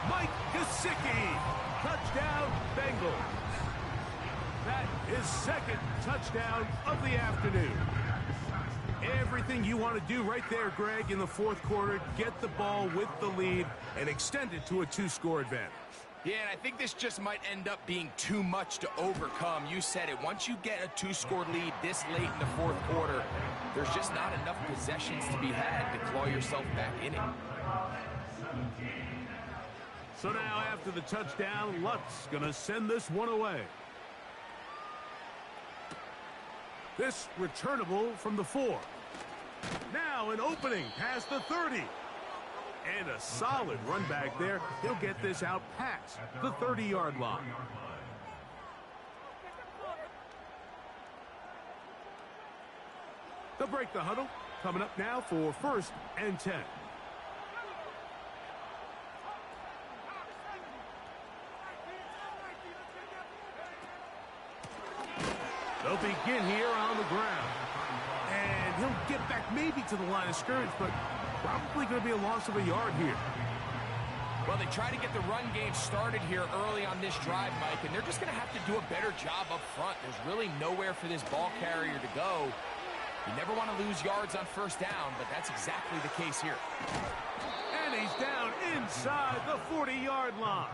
Mike Gesicki, touchdown Bengals. That is 2nd touchdown of the afternoon. Everything you want to do right there, Greg, in the fourth quarter, get the ball with the lead and extend it to a 2-score advantage. Yeah, and I think this just might end up being too much to overcome. You said it. Once you get a 2-score lead this late in the fourth quarter, there's just not enough possessions to be had to claw yourself back in it. So now after the touchdown, Lutt's going to send this one away. This returnable from the 4. Now an opening past the 30. And a solid run back there. He'll get this out past the 30-yard line. They'll break the huddle. Coming up now for 1st and 10. They'll begin here on the ground. And he'll get back maybe to the line of scrimmage, but probably going to be a loss of a yard here. Well, they try to get the run game started here early on this drive, Mike, and they're just going to have to do a better job up front. There's really nowhere for this ball carrier to go. You never want to lose yards on 1st down, but that's exactly the case here. And he's down inside the 40-yard line.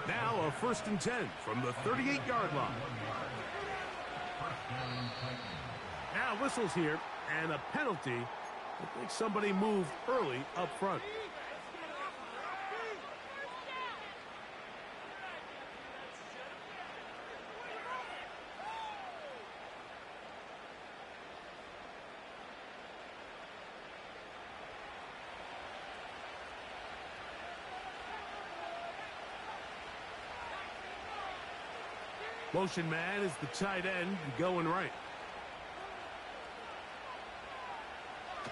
Now a 1st and 10 from the 38-yard line. Now whistles here and a penalty. I think somebody moved early up front. Motion man is the tight end going right.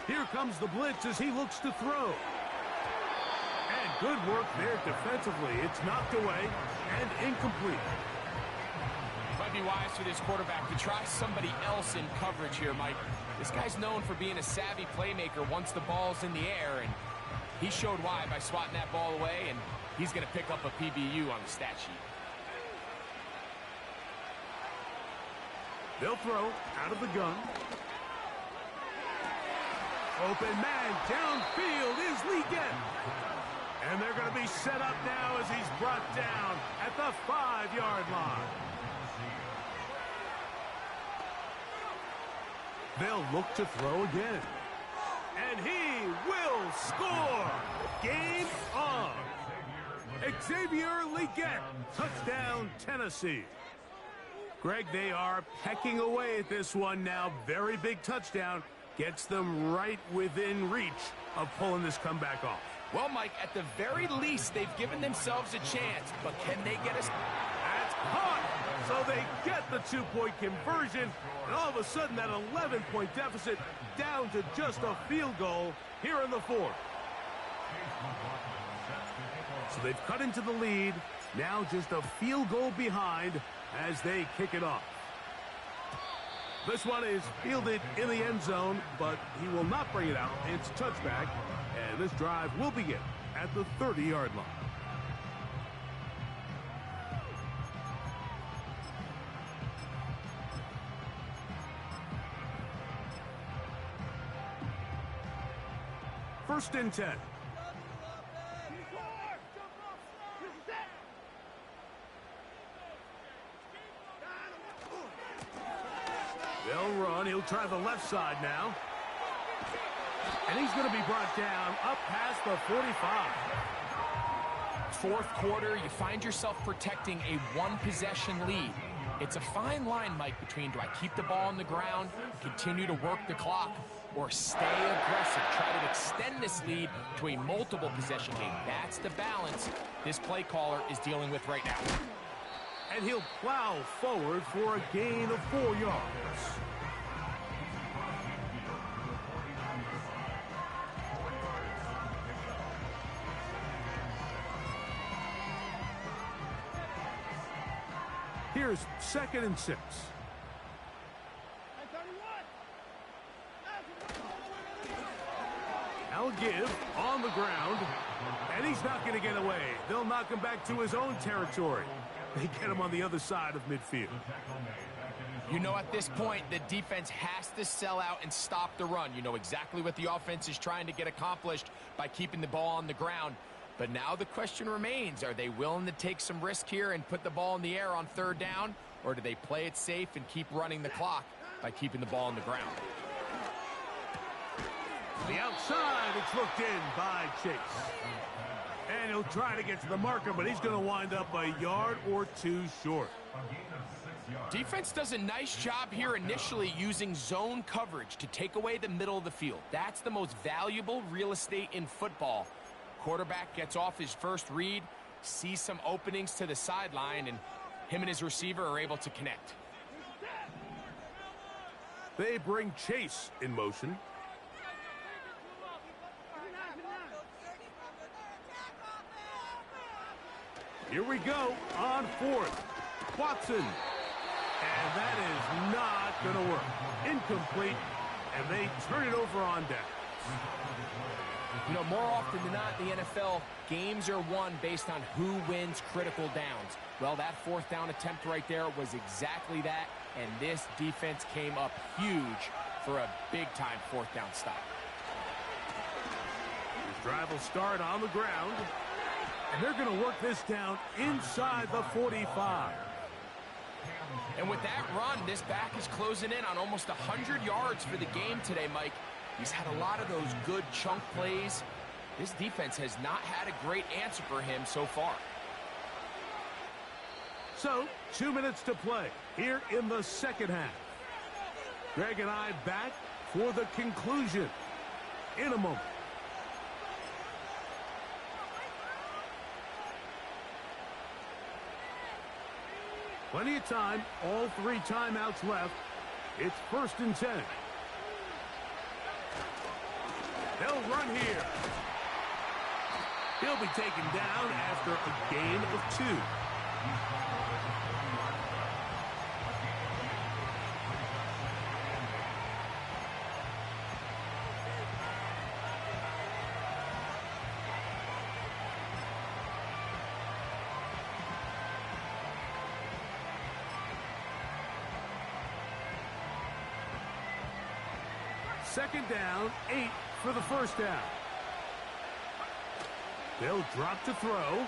Here comes the blitz as he looks to throw. And good work there defensively. It's knocked away and incomplete. Might be wise for this quarterback to try somebody else in coverage here, Mike. This guy's known for being a savvy playmaker once the ball's in the air, and he showed why by swatting that ball away, and he's going to pick up a PBU on the stat sheet. They'll throw out of the gun. Open man downfield is Leggett. And they're going to be set up now as he's brought down at the 5-yard line. They'll look to throw again. And he will score. Game on. Xavier Leggett. Touchdown, Tennessee. Greg, they are pecking away at this one now. Very big touchdown. Gets them right within reach of pulling this comeback off. Well, Mike, at the very least, they've given themselves a chance. But can they get us? That's caught. So they get the 2-point conversion. And all of a sudden, that 11-point deficit down to just a field goal here in the 4th. So they've cut into the lead. Now just a field goal behind as they kick it off. This one is fielded in the end zone, but he will not bring it out. It's a touchback, and this drive will begin at the 30-yard line. First and 10. They'll run. He'll try the left side now. And he's going to be brought down up past the 45. 4th quarter, you find yourself protecting a one-possession lead. It's a fine line, Mike, between do I keep the ball on the ground, continue to work the clock, or stay aggressive, try to extend this lead to a multiple possession game. That's the balance this play caller is dealing with right now. And he'll plow forward for a gain of 4 yards. Here's 2nd and 6. I'll give on the ground, and he's not going to get away. They'll knock him back to his own territory. They get him on the other side of midfield. You know, at this point, the defense has to sell out and stop the run. You know exactly what the offense is trying to get accomplished by keeping the ball on the ground. But now the question remains, are they willing to take some risk here and put the ball in the air on 3rd down? Or do they play it safe and keep running the clock by keeping the ball on the ground? The outside, it's looked in by Chase. And he'll try to get to the marker, but he's going to wind up a yard or two short. A gain of 6 yards. Defense does a nice job here initially using zone coverage to take away the middle of the field. That's the most valuable real estate in football. Quarterback gets off his first read, sees some openings to the sideline, and him and his receiver are able to connect. They bring Chase in motion. Here we go on fourth. Watson. And that is not going to work. Incomplete. And they turn it over on down. You know, more often than not in the NFL, games are won based on who wins critical downs. Well, that fourth down attempt right there was exactly that, and this defense came up huge for a big-time fourth down stop. This drive will start on the ground, and they're going to work this down inside the 45. And with that run, this back is closing in on almost 100 yards for the game today, Mike. He's had a lot of those good chunk plays. This defense has not had a great answer for him so far. So, 2 minutes to play here in the second half. Greg and I back for the conclusion in a moment. Plenty of time, all 3 timeouts left. It's 1st and 10. They'll run here. He'll be taken down after a gain of 2. Second down, 8 for the first down. They'll drop to throw.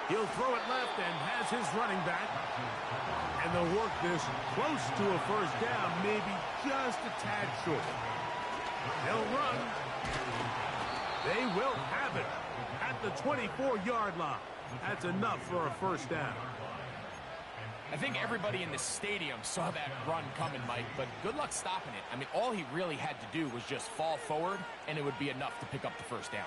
He'll throw it left and has his running back. And they'll work this close to a first down, maybe just a tad short. They'll run. They will have it at the 24-yard line. That's enough for a first down. I think everybody in the stadium saw that run coming, Mike, but good luck stopping it. I mean, all he really had to do was just fall forward, and it would be enough to pick up the first down.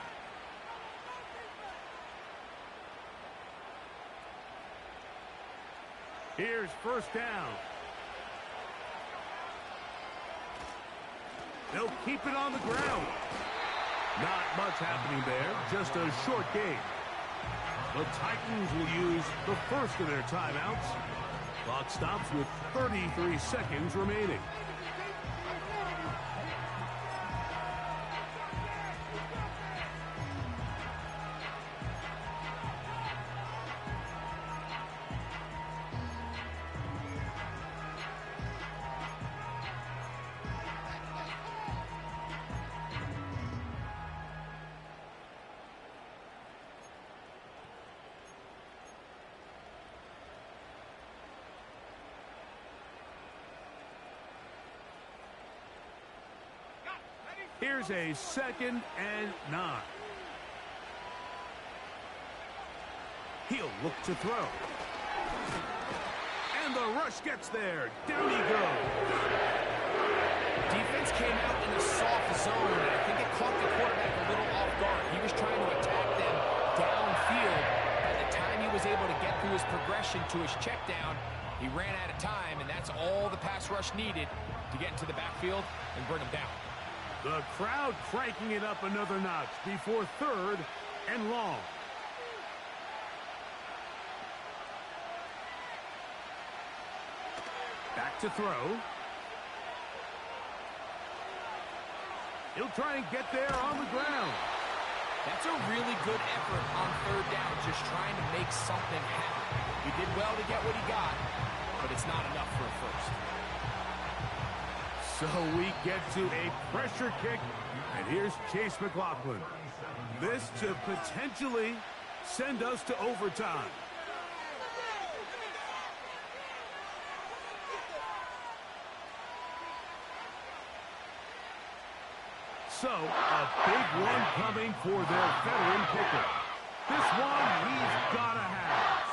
Here's first down. They'll keep it on the ground. Not much happening there, just a short game. The Titans will use the first of their timeouts. Clock stops with 33 seconds remaining. Here's a 2nd and 9. He'll look to throw. And the rush gets there. Down he goes. Defense came out in a soft zone, and I think it caught the quarterback a little off guard. He was trying to attack them downfield. By the time he was able to get through his progression to his check down, he ran out of time, and that's all the pass rush needed to get into the backfield and bring him down. The crowd cranking it up another notch before 3rd and long. Back to throw. He'll try and get there on the ground. That's a really good effort on 3rd down, just trying to make something happen. He did well to get what he got, but it's not enough for a first. So we get to a pressure kick, and here's Chase McLaughlin. This to potentially send us to overtime. So, a big one coming for their veteran kicker. This one he's got to have.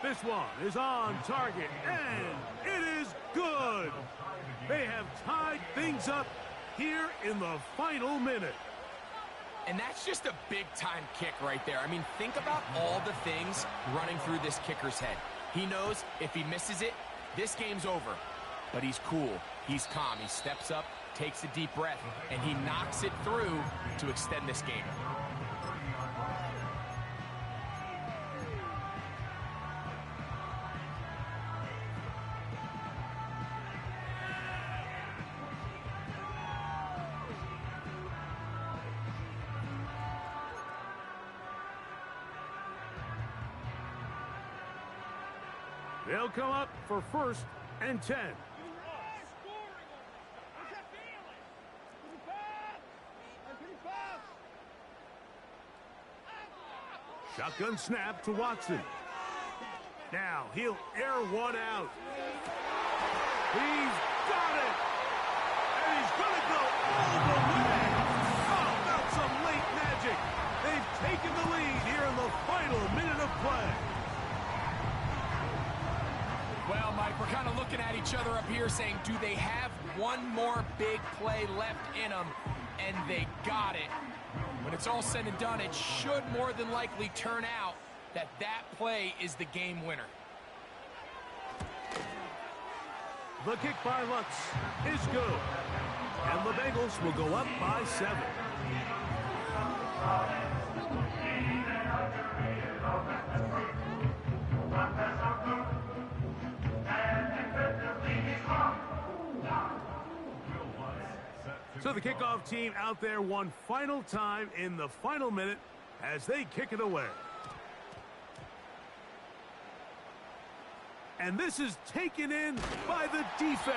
This one is on target, and it is good. They have tied things up here in the final minute. And that's just a big-time kick right there. I mean, think about all the things running through this kicker's head. He knows if he misses it, this game's over. But he's cool. He's calm. He steps up, takes a deep breath, and he knocks it through to extend this game. They'll come up for 1st and 10. Shotgun snap to Watson. Now he'll air one out. He's got it! And he's going to go all the way! Oh, that's some late magic! They've taken the lead here in the final minute of play. Well, Mike, we're kind of looking at each other up here saying, do they have one more big play left in them? And they got it. When it's all said and done, it should more than likely turn out that that play is the game winner. The kick by Lutz is good. And the Bengals will go up by 7. So the kickoff team out there one final time in the final minute as they kick it away. And this is taken in by the defense.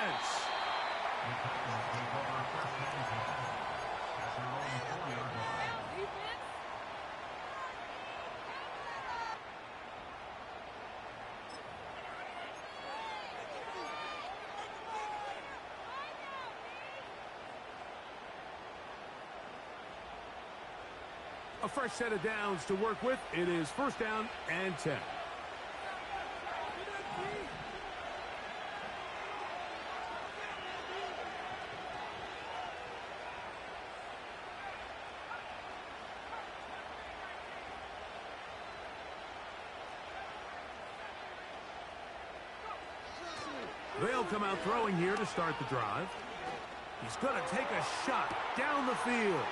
A fresh set of downs to work with. It is 1st down and 10. They'll come out throwing here to start the drive. He's going to take a shot down the field.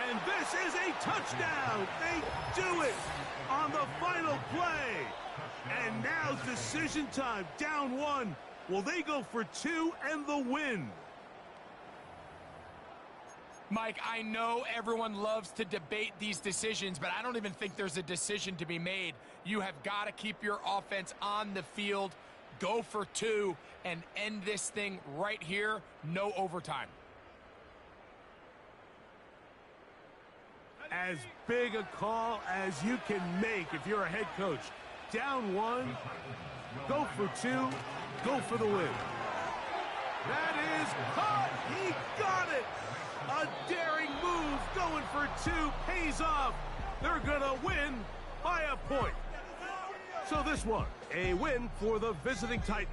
And this is a touchdown. They do it on the final play. And now decision time. Down 1. Will they go for 2 and the win? Mike, I know everyone loves to debate these decisions, but I don't even think there's a decision to be made. You have got to keep your offense on the field, go for 2, and end this thing right here. No overtime. As big a call as you can make if you're a head coach. Down 1, go for 2, go for the win. That is caught. He got it. A daring move going for 2 pays off. They're going to win by a point. So this one, a win for the visiting Titans.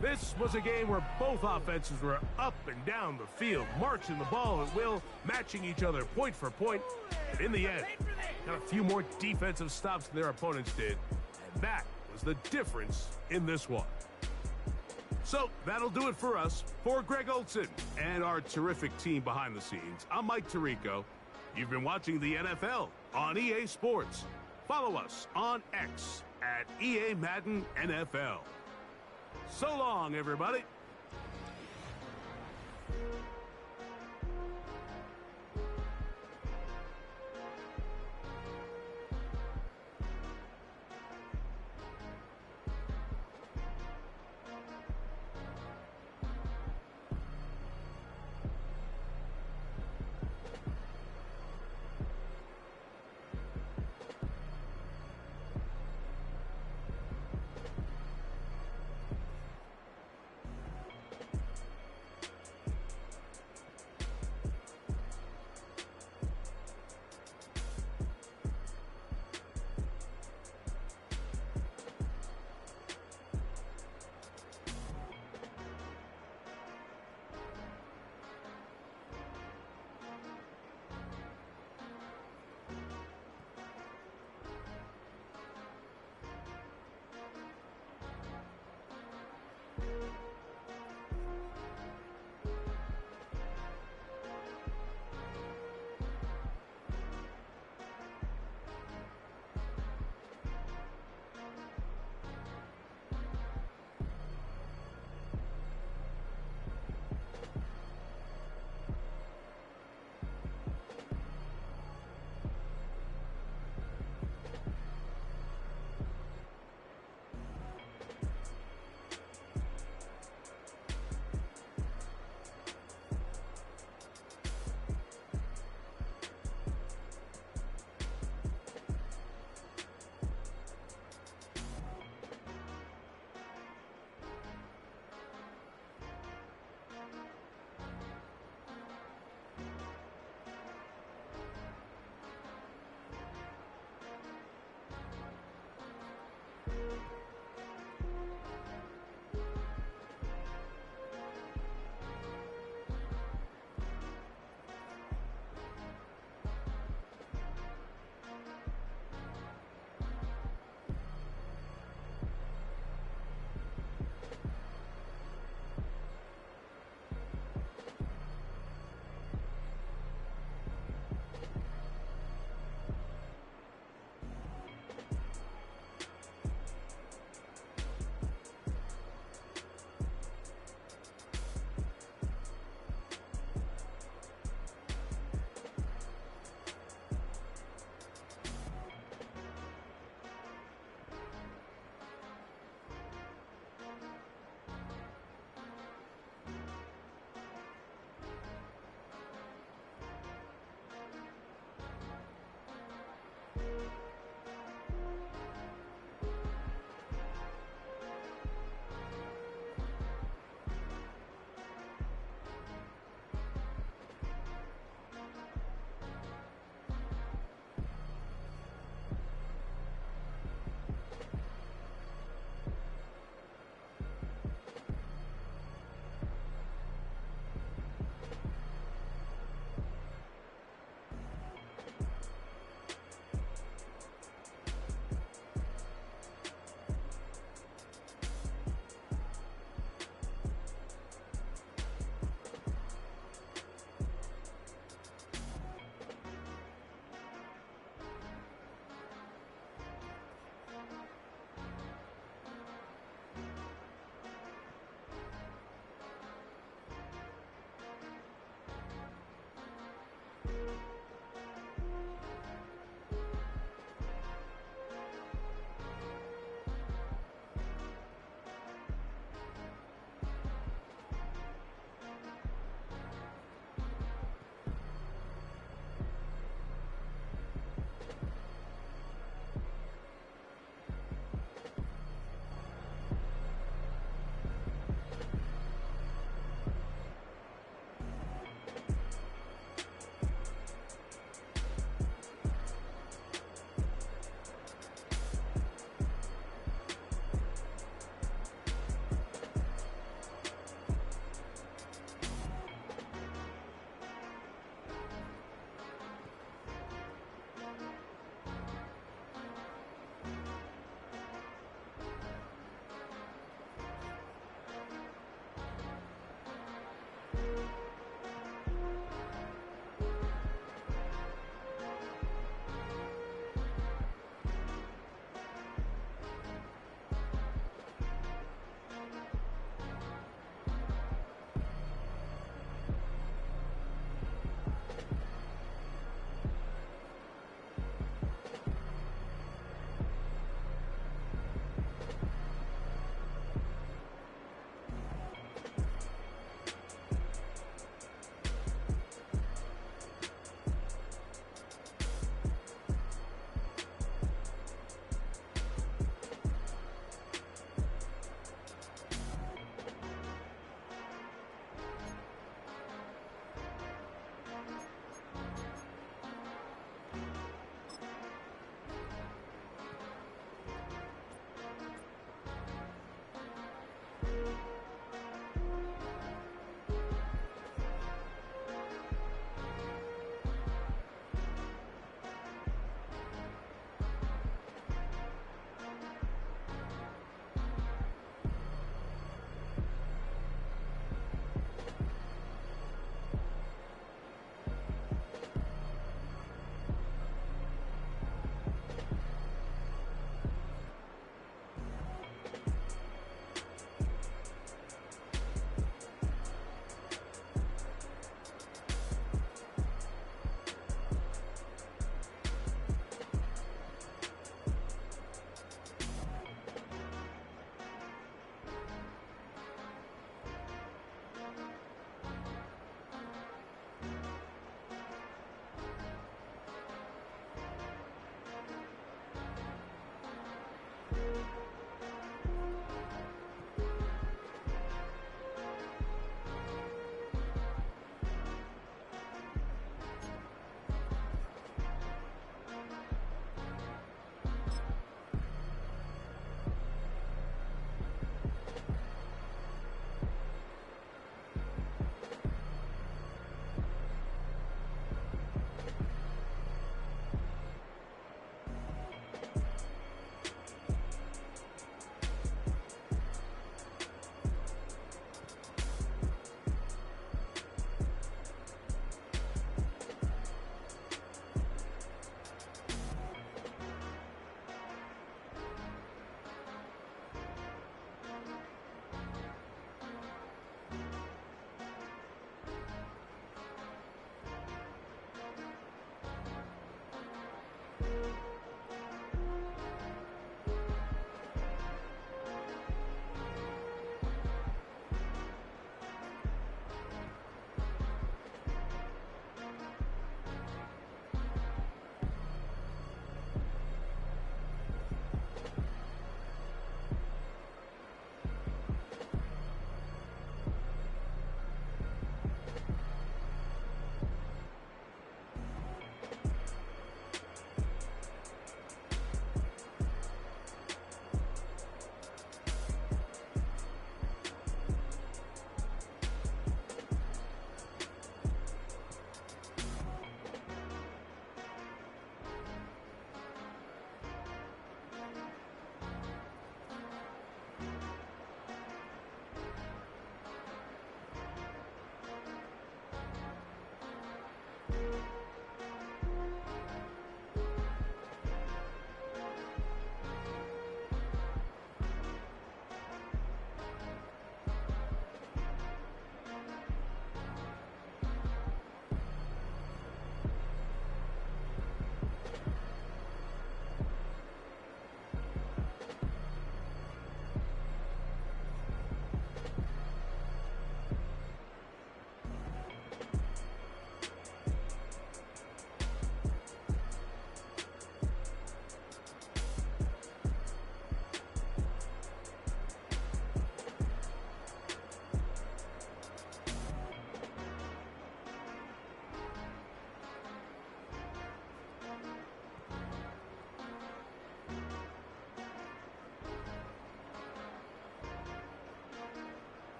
This was a game where both offenses were up and down the field, marching the ball at will, matching each other point for point. And in the end, got a few more defensive stops than their opponents did. And that was the difference in this one. So that'll do it for us. For Greg Olson and our terrific team behind the scenes, I'm Mike Tirico. You've been watching the NFL on EA Sports. Follow us on X at EA Madden NFL. So long, everybody.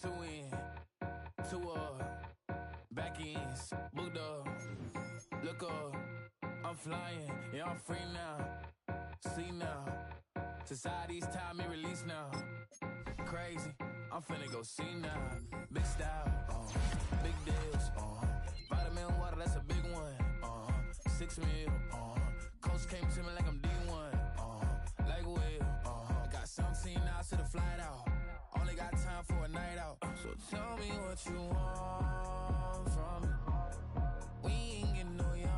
two in, two back ends, booked up, look up, I'm flying, yeah, I'm free now, see now, society's time me release now, crazy, I'm finna go see now, big style, big deals, vitamin water, that's a big one, 6 mil, coach came to me like I'm D1, like Will, I got 17 hours to the flight out, only got time for a night out, so tell me what you want from me, we ain't getting no younger,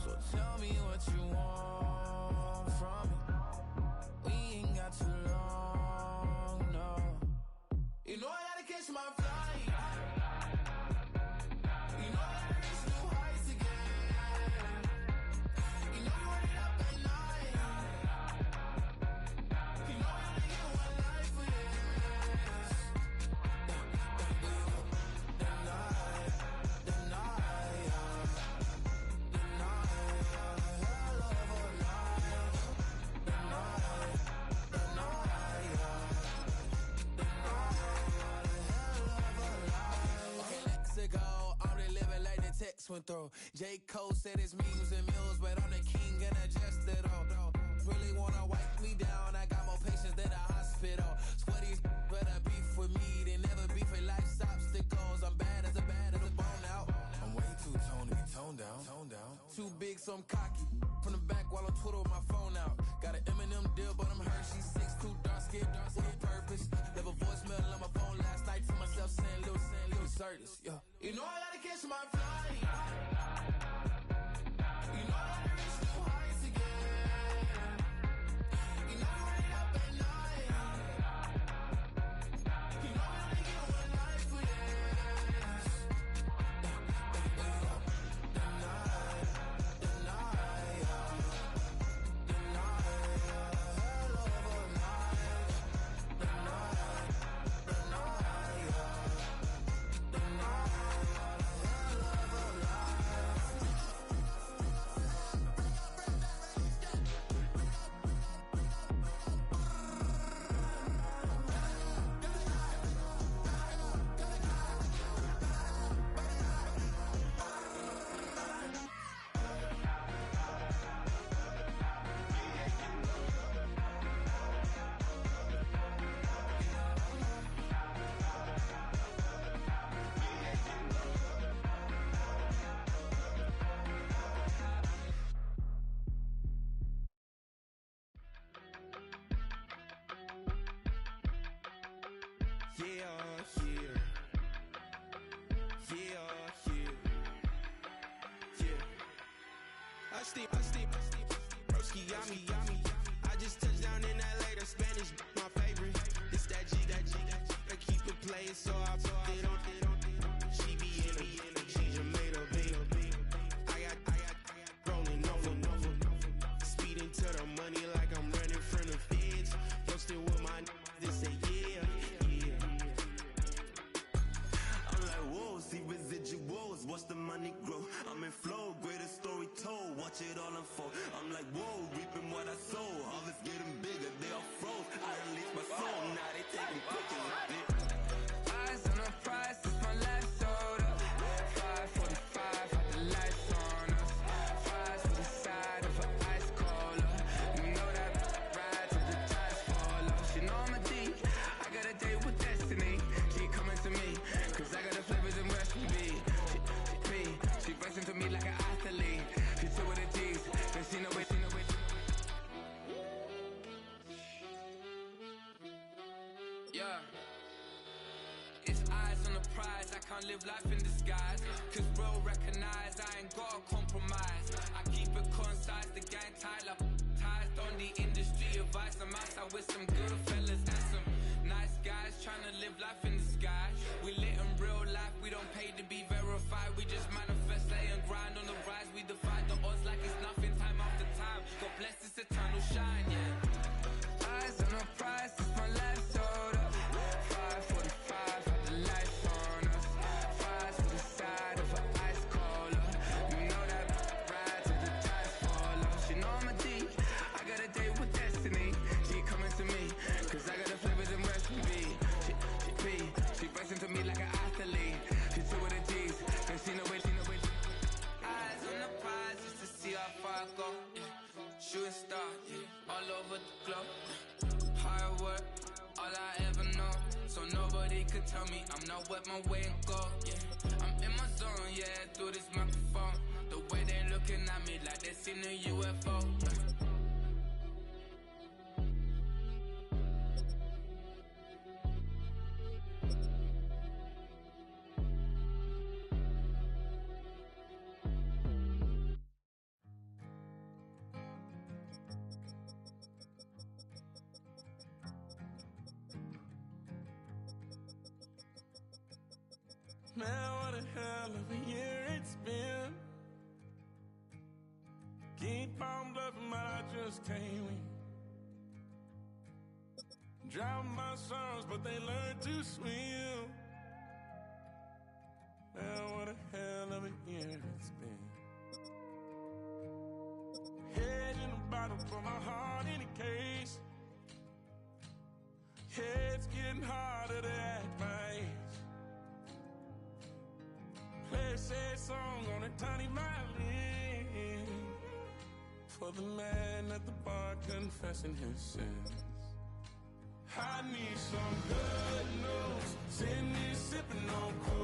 so tell me what you want from me, we ain't got too long, no, you know I gotta catch my flight, you know I gotta reach new heights again, you know you run it up at night, you know I only get one life for this, the night, hell of a night, the night, okay, let's go, I'm the living like the text went through. J. Cole said it's memes and mills, but I'm the king and adjust it all. Really wanna wipe me down, I got more patience than a hospital. Sweaty better beef with me than never beef with life's obstacles. I'm bad as a bone out. I'm way too toned to be toned down. Too big, so I'm cocky. From the back while on Twitter with my phone out. Got an Eminem deal, but I'm Hershey 6'2", dark skin, with a purpose. Left a voicemail on my phone last night to myself saying little Curtis, yeah. You know I gotta catch my flight. You know I gotta reach new heights again. You know you run it up at night. You know I only get one life for this. The night, hell of a night. The night, Broski got me. I just touched down in LA, the Spanish, my favorite. It's that G. I keep it playing, so I put it on. She be in it, she just made a big. I got rolling over. Speeding to the money like I'm running from the feds. Posted with my they say yeah. I'm like, whoa, see residuals, watch the money grow. I'm in flow, greatest story told, watch it all unfold. I'm like, whoa, reaping what I sow. Harvest getting bigger, they all froze. I release my soul, now they taking pictures of it. Eyes on the prize, it's my life sold up. 5:45, had the lights on us. Fries to the side of an ice cola. You know that ride till the tires fall off. She know I'm a D, I got a date with destiny. She coming to me, cause I got the flavors and recipe. She racing to me like an athlete. She took with the G's, then she know it. Yeah. It's eyes on the prize, I can't live life in disguise. Cause bro recognize I ain't gotta compromise. I keep it concise, the gang tied up. Ties on the industry advice. I'm outside with some good fellas and some nice guys trying to live life in the sky. We lit in real life, we don't pay to be verified. We just manifest, lay and grind on the rise. We defy the odds like it's nothing, time after time. God bless this eternal shine, yeah. Eyes on the prize, it's my life sold up. 5:45, had the lights on us. Fries to the side of an ice cola. You know that ride till the tires fall off. She know I'm a D, I got a date with destiny. She coming to me, cause I got the flavors and recipe. go, yeah. Shooting star, yeah. All over the globe. Hard work, all I ever know. So nobody could tell me I'm not what my way and go, yeah. I'm in my zone, yeah, through this microphone. The way they looking at me like they seen a UFO. Man, what a hell of a year it's been. Keep on bluffing, but I just can't win. Drown my sorrows, but they learn to swim. Man, what a hell of a year it's been. Head in the bottom for my heart in a case. Yeah, it's getting harder to act my age. Play a sad song on a tiny violin for the man at the bar confessing his sins. I need some good news. Send me sipping on cool.